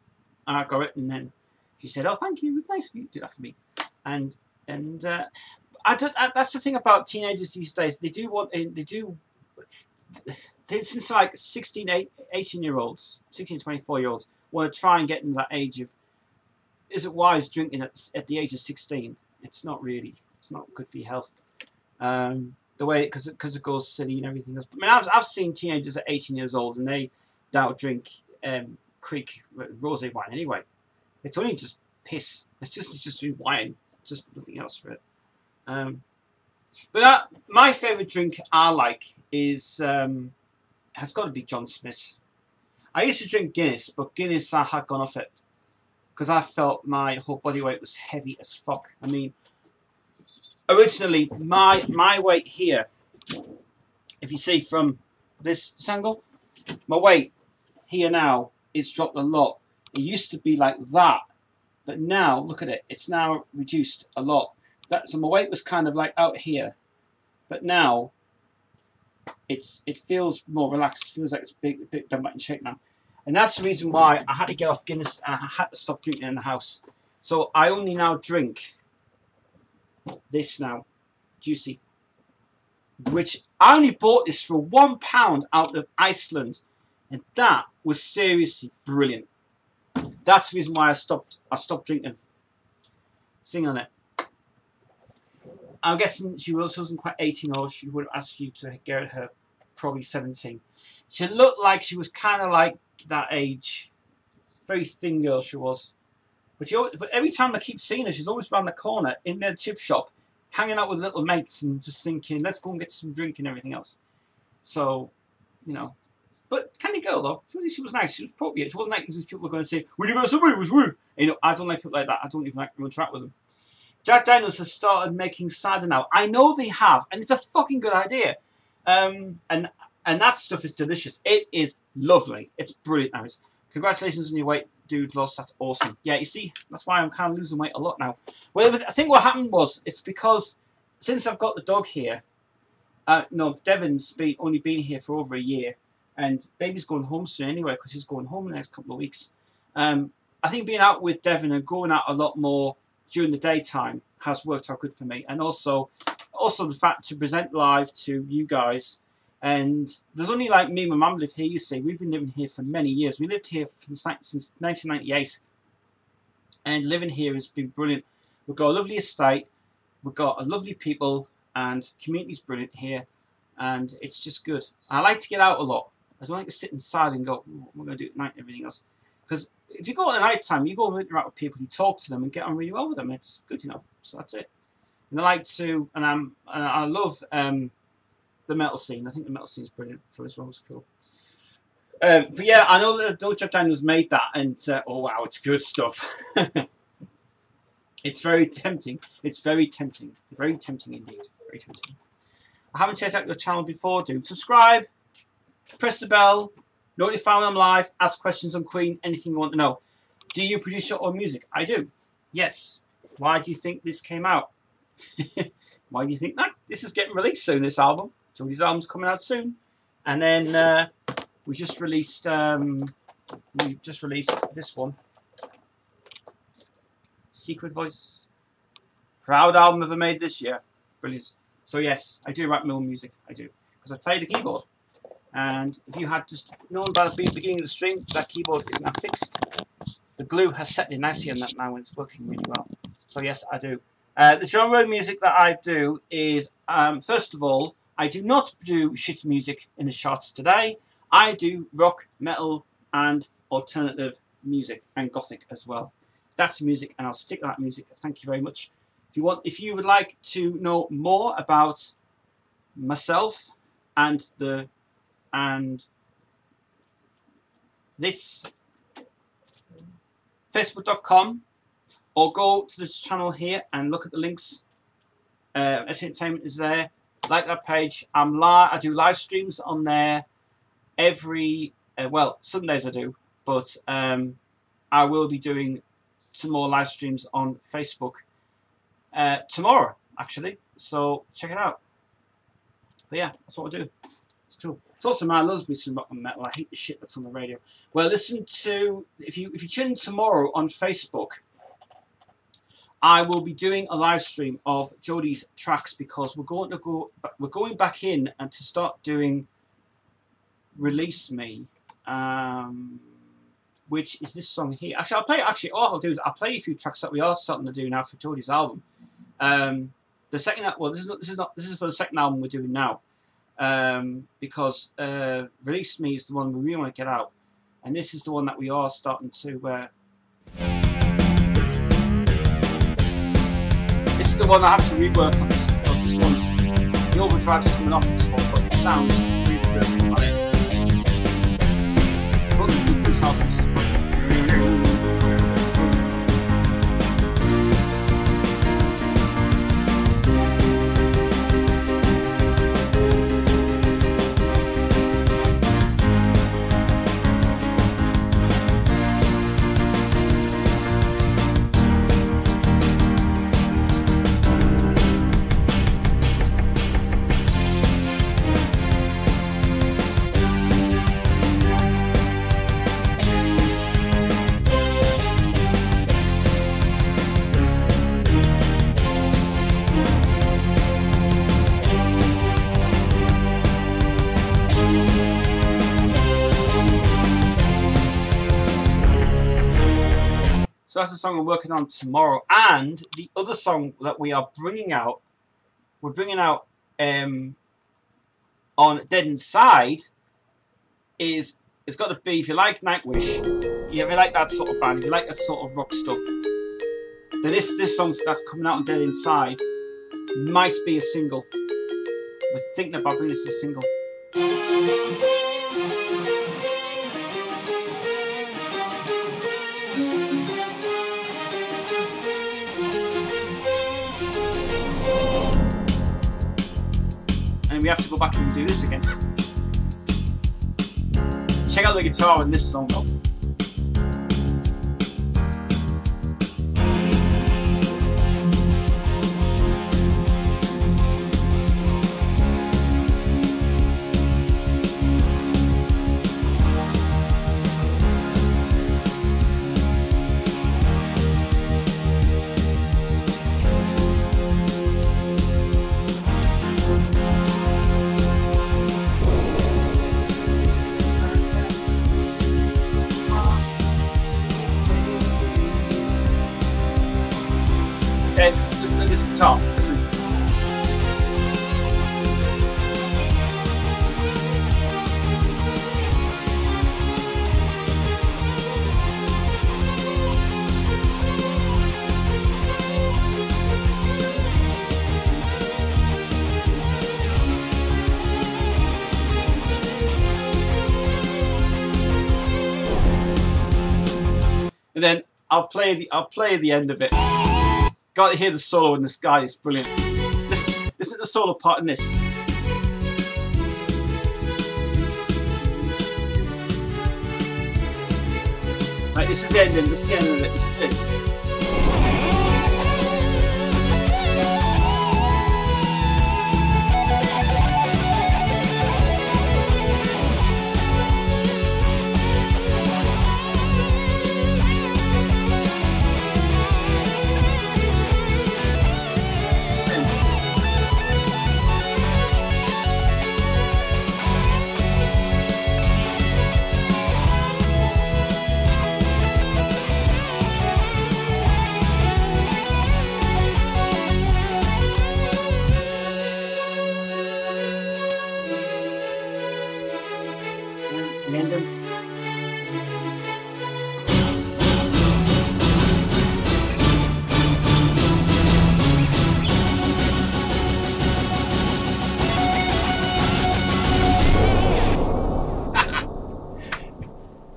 I got it, and then she said, "Oh, thank you. It was nice of you to do that for me." And that's the thing about teenagers these days. Since like 18-year-olds, 16, 24-year-olds want to try and get into that age of, is it wise drinking at the age of 16? It's not really. It's not good for your health. The way, because it goes silly and everything else. I mean, I've seen teenagers at 18 years old and they don't drink Creek rosé wine anyway. It's only just piss. It's just wine. It's just nothing else for it. But my favourite drink I like is has got to be John Smith's. I used to drink Guinness, but Guinness I had gone off it because I felt my whole body weight was heavy as fuck. I mean, originally my weight here, if you see from this angle, my weight here now is dropped a lot. It used to be like that, but now look at it. It's now reduced a lot. So my weight was kind of like out here, but now it feels more relaxed. It feels like it's a bit done back in shape now, and that's the reason why I had to get off Guinness and I had to stop drinking in the house. So I only now drink this now, Juicy, which I only bought this for £1 out of Iceland, and that was seriously brilliant. That's the reason why I stopped drinking. Sing on it. I'm guessing she wasn't quite 18, or she would ask you to get her probably 17. She looked like she was kind of like that age. Very thin girl she was. But every time I keep seeing her, she's always around the corner in their chip shop, hanging out with little mates and just thinking, let's go and get some drink and everything else. So, you know. But candy girl though, she was nice. She was appropriate. She wasn't like these people were going to say, "Would you go somebody was rude?" You know, I don't like people like that. I don't even like to interact with them. Jack Daniels has started making cider now. I know they have, and it's a fucking good idea. And that stuff is delicious. It is lovely. It's brilliant, Aris. Congratulations on your weight, dude loss. That's awesome. Yeah, you see, that's why I'm kind of losing weight a lot now. Well, I think what happened was, it's because since I've got the dog here, no, Devon's only been here for over a year, and baby's going home soon anyway, because she's going home in the next couple of weeks. I think being out with Devon and going out a lot more during the daytime has worked out good for me, and also the fact to present live to you guys And there's only like me and my mum live here, you see. We've been living here for many years. We lived here since 1998. And living here has been brilliant. We've got a lovely estate. We've got a lovely people. And community's brilliant here. And it's just good. I like to get out a lot. I don't like to sit inside and go, what am I going to do at night and everything else. Because if you go at night time, you go and interact with people, you talk to them and get on really well with them. It's good, you know. So that's it. And I like to, and I love the metal scene. I think the metal scene is brilliant for as well. It's cool. But yeah, I know that Doja Daniels made that, and oh wow, it's good stuff. It's very tempting. It's very tempting. Very tempting indeed. Very tempting. I haven't checked out your channel before. Do subscribe, press the bell, notify when I'm live, ask questions on Queen, anything you want to know. Do you produce your own music? I do. Yes. Why do you think this came out? Why do you think that? This is getting released soon, this album. Jodie's album's coming out soon. And then we just released this one. Secret Voice. Proud album ever made this year. Brilliant. So yes, I do write my own music. I do. Because I play the keyboard. And if you had just known by the beginning of the stream, that keyboard is now fixed. The glue has set in nicely on that now and it's working really well. So yes, I do. The genre of music that I do is, first of all, I do not do shit music in the charts today. I do rock, metal, and alternative music, and gothic as well. That's music, and I'll stick to that music. Thank you very much. If you would like to know more about myself and this, facebook.com, or go to this channel here and look at the links. SC Entertainment is there. Like that page. I do live streams on there every well, Sundays I do, but I will be doing some more live streams on Facebook tomorrow actually, so check it out. But yeah, that's what I do. It's cool. It's also, man, I love me some rock and metal. I hate the shit that's on the radio. Well, listen to, if you tune in tomorrow on Facebook, I will be doing a live stream of Jodie's tracks, because we're going back in and to start doing Release Me, which is this song here. Actually, I'll play. Actually, all I'll do is I'll play a few tracks that we are starting to do now for Jodie's album. The second, well, this is for the second album we're doing now, because Release Me is the one we really want to get out, and this is the one that we are starting to. This is the one I have to rework on this, because this one's the overdrive's coming off this one, but it sounds really good on it. But the sounds like this. So that's the song I'm working on tomorrow, and the other song that we are bringing out, on Dead Inside, it's got to be, if you like Nightwish, if you like that sort of band, if you like that sort of rock stuff, then this song that's coming out on Dead Inside might be a single. We're thinking about bringing this as a single. And we have to go back and do this again. Check out the guitar in this song though. and then I'll play the end of it. Got to hear the solo in the sky. It's brilliant. Listen to the solo part in this. Right, this is the ending. This is the end of it. This is this.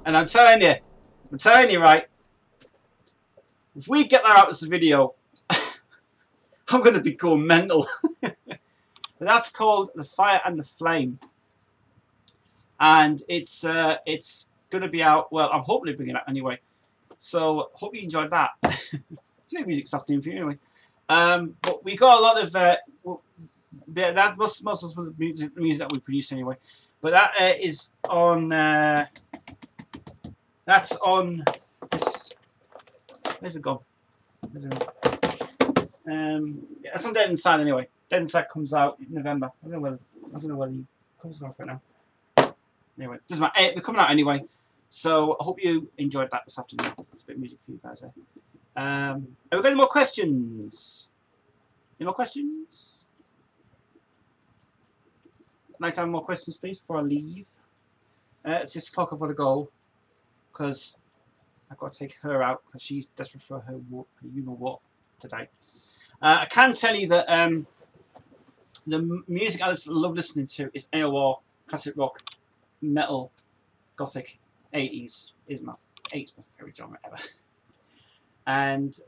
And I'm telling you, right, if we get that out as a video, I'm going to be going mental. But that's called The Fire and the Flame. And it's going to be out, well, I'm hoping to bring it out anyway. So, hope you enjoyed that. It's new music afternoon for you anyway. But we got a lot of, that was most of the music that we produced anyway. But that is on, that's on this, where's it gone? Yeah, it's on Dead Inside anyway. Dead Inside comes out in November. I don't know whether he comes out right now. Anyway, doesn't matter. They're coming out anyway. So I hope you enjoyed that this afternoon. It's a bit of music for you guys there. Have we got any more questions? Any more questions? I'd like to have more questions, please, before I leave. It's 6 o'clock. I've got to go because I've got to take her out because she's desperate for her you-know-what today. I can tell you that the music I love listening to is AOR, classic rock, metal, gothic, 80s is my favourite genre ever. And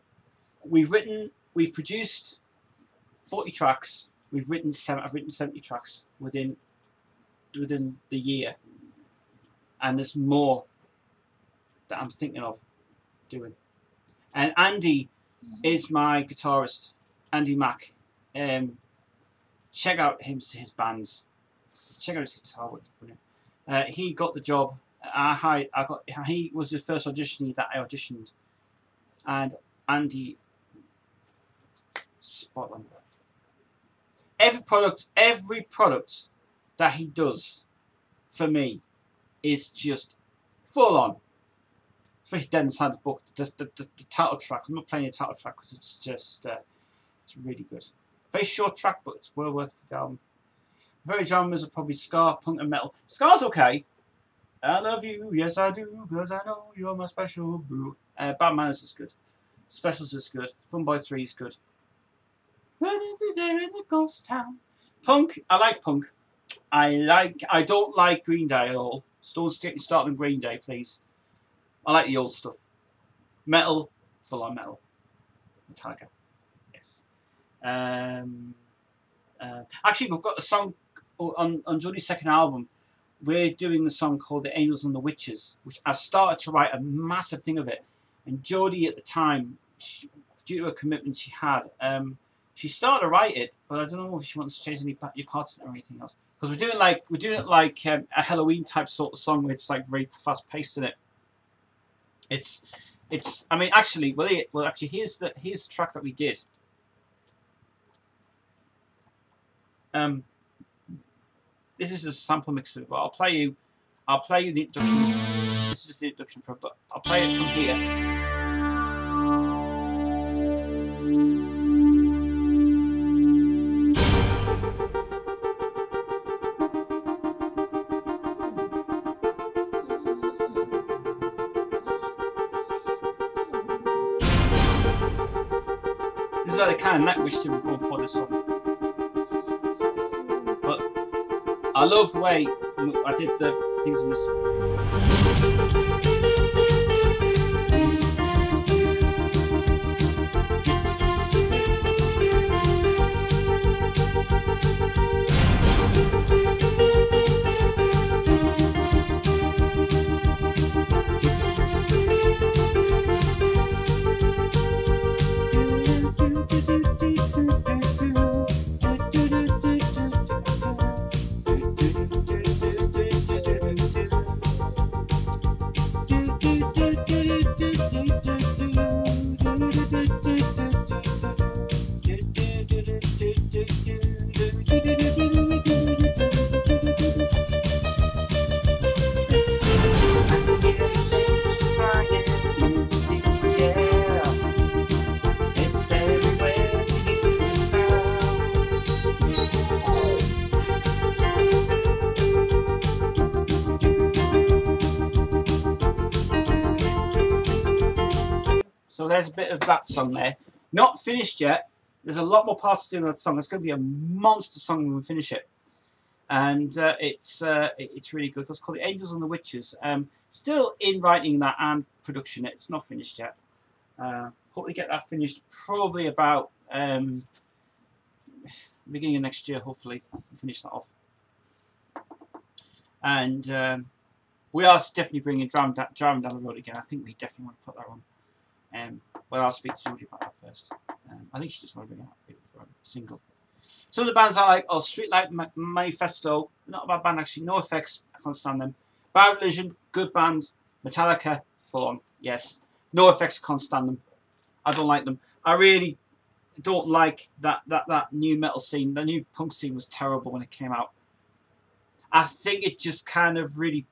we've produced 40 tracks. I've written 70 tracks within the year, and there's more that I'm thinking of doing. And Andy is my guitarist, Andy Mack. Check out his bands. Check out his guitar work. Brilliant. He got the job. He was the first auditionee that I auditioned, and Andy, spot on. Every product that he does for me is just full on. Especially Dead Inside the Book, the title track. I'm not playing the title track because it's just it's really good. Very short track, but it's well worth the album. Very genres are probably ska, punk, and metal. Ska's okay. I love you, yes I do, because I know you're my special boo. Bad Manners is good. Specials is good. Fun Boy 3 is good. When is it there in the ghost town? Punk, I like punk. I don't like Green Day at all. So don't get me started on Green Day, please. I like the old stuff. Metal, full on metal. Metallica, yes. Actually, we've got a song on Jodie's second album. We're doing the song called The Angels and the Witches, which I started to write a massive thing of it. And Jodie at the time, due to a commitment she had, she started to write it, but I don't know if she wants to change any parts or anything else. Because we're doing it like a Halloween type sort of song where it's like very fast paced in it. It's I mean actually here's the track that we did. This is a sample mix of it, but I'll play you the introduction. This is just the introduction for it, but I'll play it from here. This is like the kind of neck wish we're going for this one. But I love the way I did the things in this. So there's a bit of that song there. Not finished yet. There's a lot more parts to do in that song. It's going to be a monster song when we finish it. And it's really good. It's called The Angels and the Witches. Still in writing that and production. It's not finished yet. Hopefully get that finished probably about beginning of next year. Hopefully we'll finish that off. And we are definitely bringing Driving Down the Road again. I think we definitely want to put that on. But I'll speak to Judy about that first. I think she just want to bring it out single. Some of the bands I like are Streetlight Manifesto, not a bad band actually. No Effects, I can't stand them. Bad Religion, good band. Metallica, full on, yes. No Effects, can't stand them. I don't like them. I really don't like that new metal scene. The new punk scene was terrible when it came out. I think it just kind of really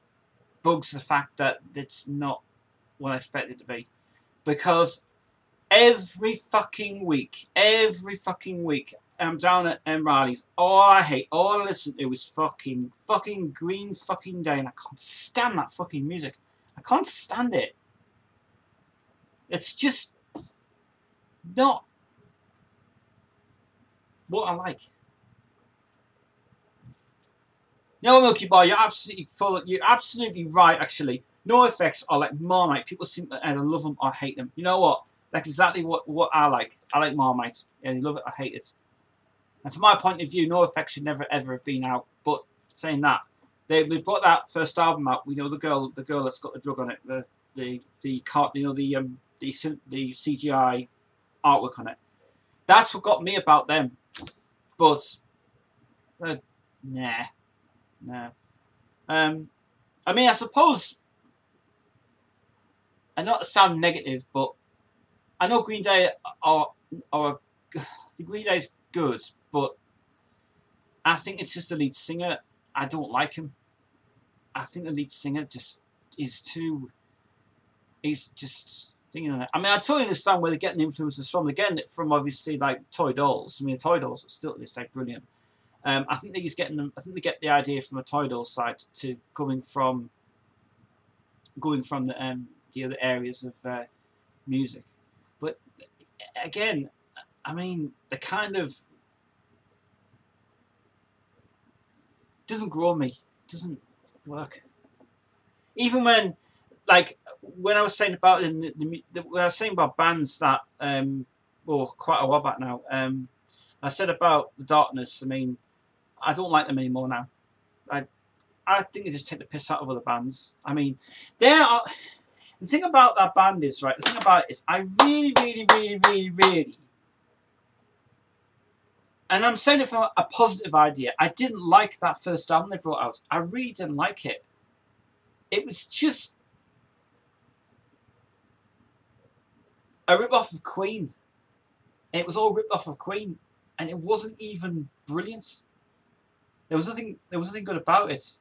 bugs the fact that it's not what I expected it to be. Because every fucking week, I'm down at Riley's. All I hate, all I listen to is fucking Green fucking Day, and I can't stand that fucking music. I can't stand it. It's just not what I like. No, Milky Boy, you're absolutely right. Actually, No Effects are like Marmite. People seem to either love them or hate them. You know what? That's exactly what I like. I like Marmite. Yeah, you love it, I hate it. And from my point of view, No Effects should never ever have been out. But saying that, they brought that first album out. We know the girl that's got the drug on it, the CGI artwork on it. That's what got me about them. But nah. I mean, I suppose, I not to sound negative, but I know Green Day the Green Day's good, but I think it's just the lead singer. I don't like him. I think the lead singer just is too. He's just thinking of it. I mean, I totally understand where they're getting influences from. They're getting it from obviously like Toy Dolls. I mean, the Toy Dolls are still at this day brilliant. I think they're getting them. I think they get the idea from a Toy Dolls side to going from the other areas of music. But again, I mean, the kind of doesn't grow me. Doesn't work. Even when, like, when I was saying about when I was saying about bands that quite a while back now. I said about the Darkness. I mean, I don't like them anymore now. I think they just take the piss out of other bands. I mean, the thing about that band is, right, the thing about it is I really, and I'm saying it from a positive idea, I didn't like that first album they brought out. I really didn't like it. It was just a rip-off of Queen. It was all ripped off of Queen, and it wasn't even brilliant. There was nothing good about it.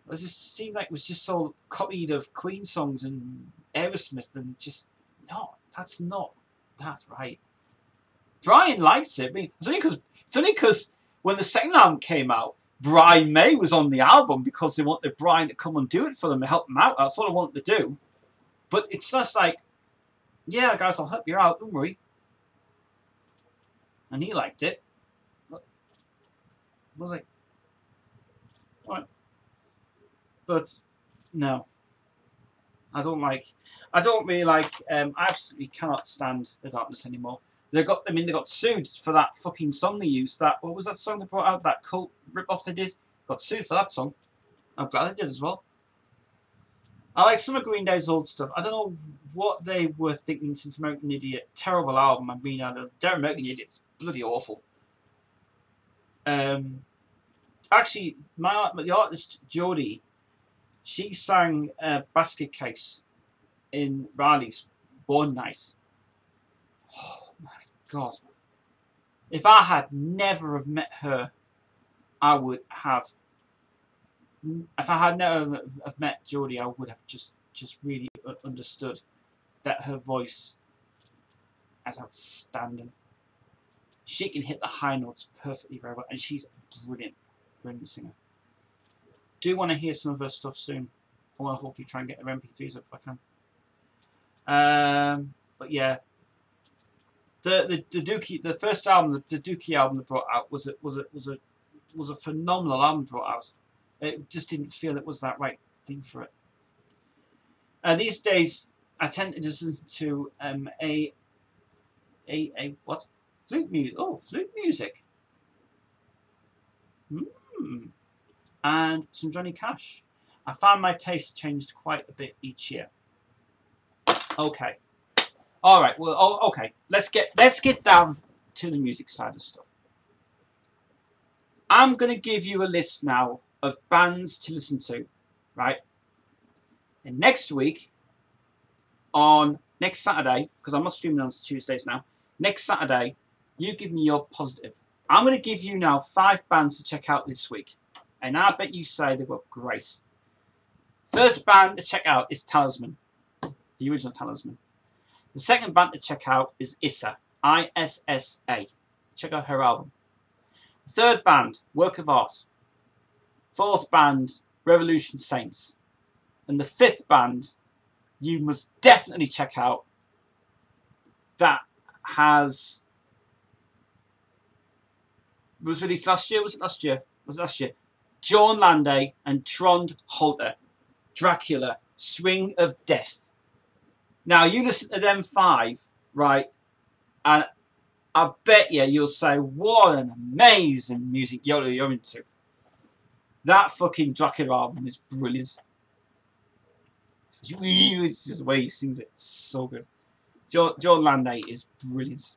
It just seemed like it was just so copied of Queen songs and Aerosmith, and just that's not that right. Brian liked it. I mean, it's only because when the second album came out, Brian May was on the album because they wanted Brian to come and do it for them and help them out. That's all I wanted to do. But it's just like, yeah, guys, I'll help you out. Don't worry. And he liked it. I was like, what? But no, I don't really like. I absolutely cannot stand the Darkness anymore. They got sued for that fucking song they used. What was that song they brought out? That cult rip-off they did. Got sued for that song. I'm glad they did as well. I like some of Green Day's old stuff. I don't know what they were thinking since American Idiot. Terrible album. I mean, American Idiot's bloody awful. Actually, the artist Jodie, she sang Basket Case in Riley's Born Night. Oh my God! If I had never have met her, I would have. If I had never have met Jodie, I would have just really understood that her voice is outstanding. She can hit the high notes perfectly very well, and she's a brilliant singer. Do want to hear some of her stuff soon. I want to hopefully try and get her MP3s up if I can. But yeah, the Dookie, the first album, the Dookie album they brought out was a phenomenal album brought out. It just didn't feel it was that right thing for it. These days, I tend to just listen to what? Flute music. Oh, flute music. And some Johnny Cash. I find my taste changed quite a bit each year. Okay. All right. Well, okay. Let's get down to the music side of stuff. I'm going to give you a list now of bands to listen to, right? And next week, on next Saturday, because I'm not streaming on Tuesdays now, next Saturday, you give me your positive. I'm going to give you now 5 bands to check out this week. And I bet you say they were great. First band to check out is Talisman, the original Talisman. The second band to check out is Issa, I-S-S-A. Check out her album. The third band, Work of Art. Fourth band, Revolution Saints. And the fifth band, you must definitely check out, that was released last year. Was it last year? Was it last year? John Landay and Trond Holter. Dracula, Swing of Death. Now you listen to them 5, right? And I bet you'll say, what an amazing music you're into. That fucking Dracula album is brilliant. It's just the way he sings it. It's so good. John Landay is brilliant.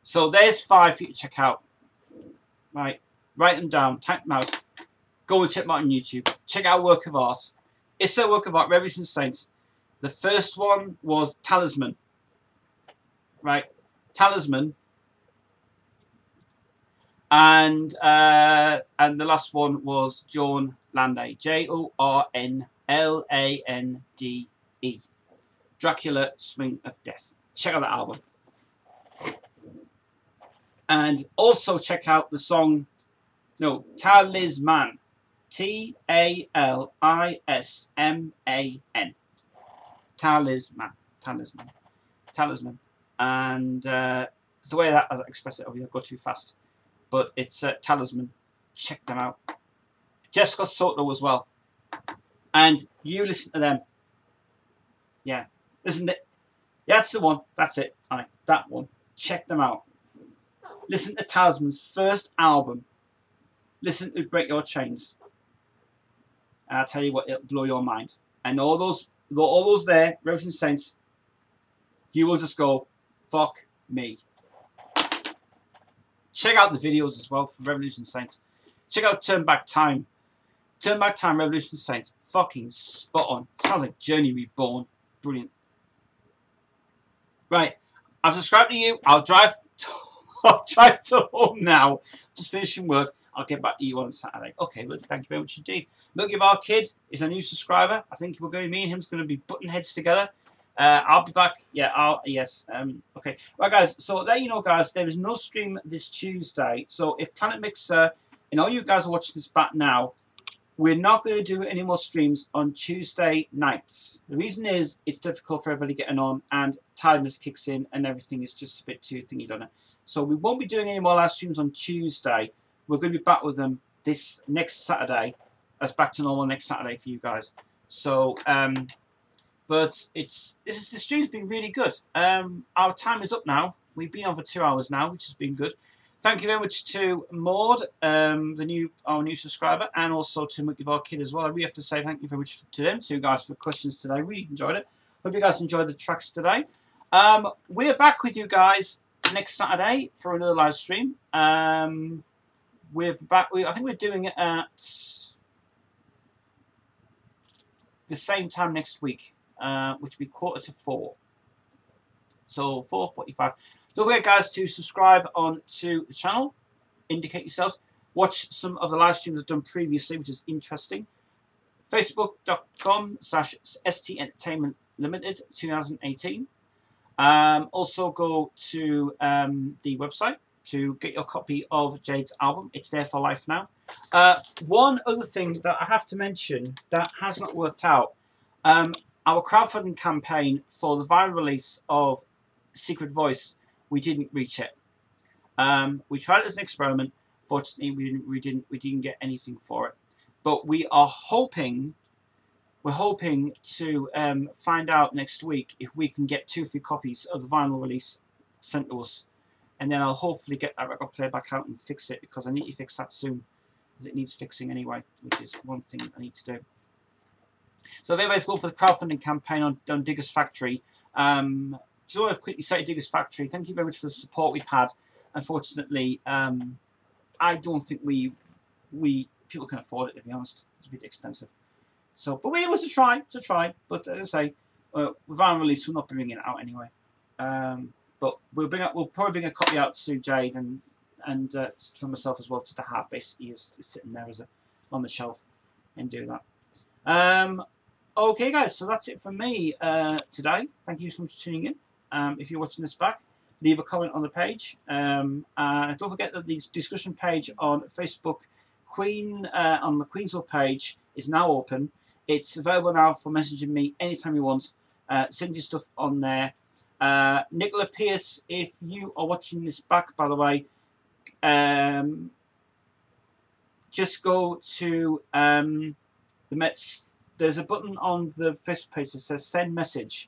So there's 5 for you to check out. Right. Write them down. Type them out. Go and check them out on YouTube. Check out Work of Art. It's a Work of Art, Revolution Saints. The first one was Talisman. Right. Talisman. And the last one was John Landay. Jornlande. Dracula, Swing of Death. Check out that album. And also check out the song, Talisman. T-A-L-I-S-M-A-N. Talisman. Talisman. And it's the way that I express it. I'll go too fast. But it's Talisman. Check them out. Jessica Soto as well. And you listen to them. Yeah. Listen to it. Yeah, that's the one. That's it. All right, that one. Check them out. Listen to Talisman's first album. Listen to Break Your Chains. And I'll tell you what, it'll blow your mind. And all those there, Revolution Saints, you will just go, fuck me. Check out the videos as well for Revolution Saints. Check out Turn Back Time. Turn Back Time, Revolution Saints. Fucking spot on. Sounds like Journey Reborn. Brilliant. Right. I've subscribed to you. I'll drive to home now. Just finishing work. I'll get back to you on Saturday. Okay, well, thank you very much indeed. Milky Bar Kid is a new subscriber. I think me and him's going to be button heads together. I'll be back. Yeah, yes. Okay. Right, guys. So there you know, guys, there is no stream this Tuesday. So if Planet Mixer, and all you guys are watching this back now, we're not going to do any more streams on Tuesday nights. The reason is it's difficult for everybody getting on, and tiredness kicks in, and everything is just a bit too thingy, don't it? So we won't be doing any more live streams on Tuesday. We're going to be back with them this next Saturday. That's back to normal next Saturday for you guys. So, but the stream's been really good. Our time is up now. We've been on for 2 hours now, which has been good. Thank you very much to Maud, our new subscriber, and also to Milky Bar Kid as well. I really have to say thank you very much to them two guys for the questions today. Really enjoyed it. Hope you guys enjoyed the tracks today. We're back with you guys next Saturday for another live stream. We're back. I think we're doing it at the same time next week, which will be 3:45. So 4:45. Don't forget, guys, to subscribe on to the channel. Indicate yourselves. Watch some of the live streams I've done previously, which is interesting. Facebook.com/ST Entertainment Limited 2018. Also go to the website to get your copy of Jade's album. It's there for life now. One other thing that I have to mention that has not worked out. our crowdfunding campaign for the viral release of Secret Voice, we didn't reach it. We tried it as an experiment. Fortunately, we didn't get anything for it. But we're hoping to find out next week if we can get 2 or 3 copies of the vinyl release sent to us, and then I'll hopefully get that record player back out and fix it, because I need to fix that soon. It needs fixing anyway, which is one thing I need to do. So if everybody's going for the crowdfunding campaign on Diggers Factory, just want to quickly say to Diggers Factory, thank you very much for the support we've had. Unfortunately, I don't think people can afford it, to be honest. It's a bit expensive. So, but we was to try. But as I say, with our release, we'll not be bringing it out anyway. But we'll probably bring a copy out to Jade and for myself as well, just to have basically is sitting there as on the shelf and do that. Okay, guys, so that's it from me today. Thank you so much for tuning in. If you're watching this back, leave a comment on the page. Don't forget that the discussion page on Facebook, on the Queensville page, is now open. It's available now for messaging me anytime you want. Send your stuff on there. Nicola Pierce, if you are watching this back, by the way, just go to the Mets. There's a button on the Facebook page that says send message.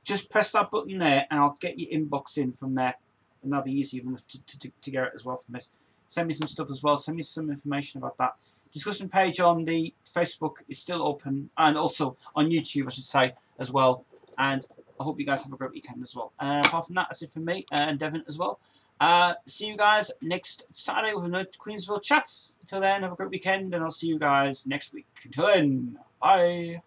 Just press that button there and I'll get your inbox in from there, and that'll be easy enough to get it as well from it. Send me some stuff as well. Send me some information about that. Discussion page on the Facebook is still open, and also on YouTube, I should say, as well. And I hope you guys have a great weekend as well. Apart from that, that's it from me and Devin as well. See you guys next Saturday with another Queensville chat. Until then, have a great weekend, and I'll see you guys next week. Until then, bye.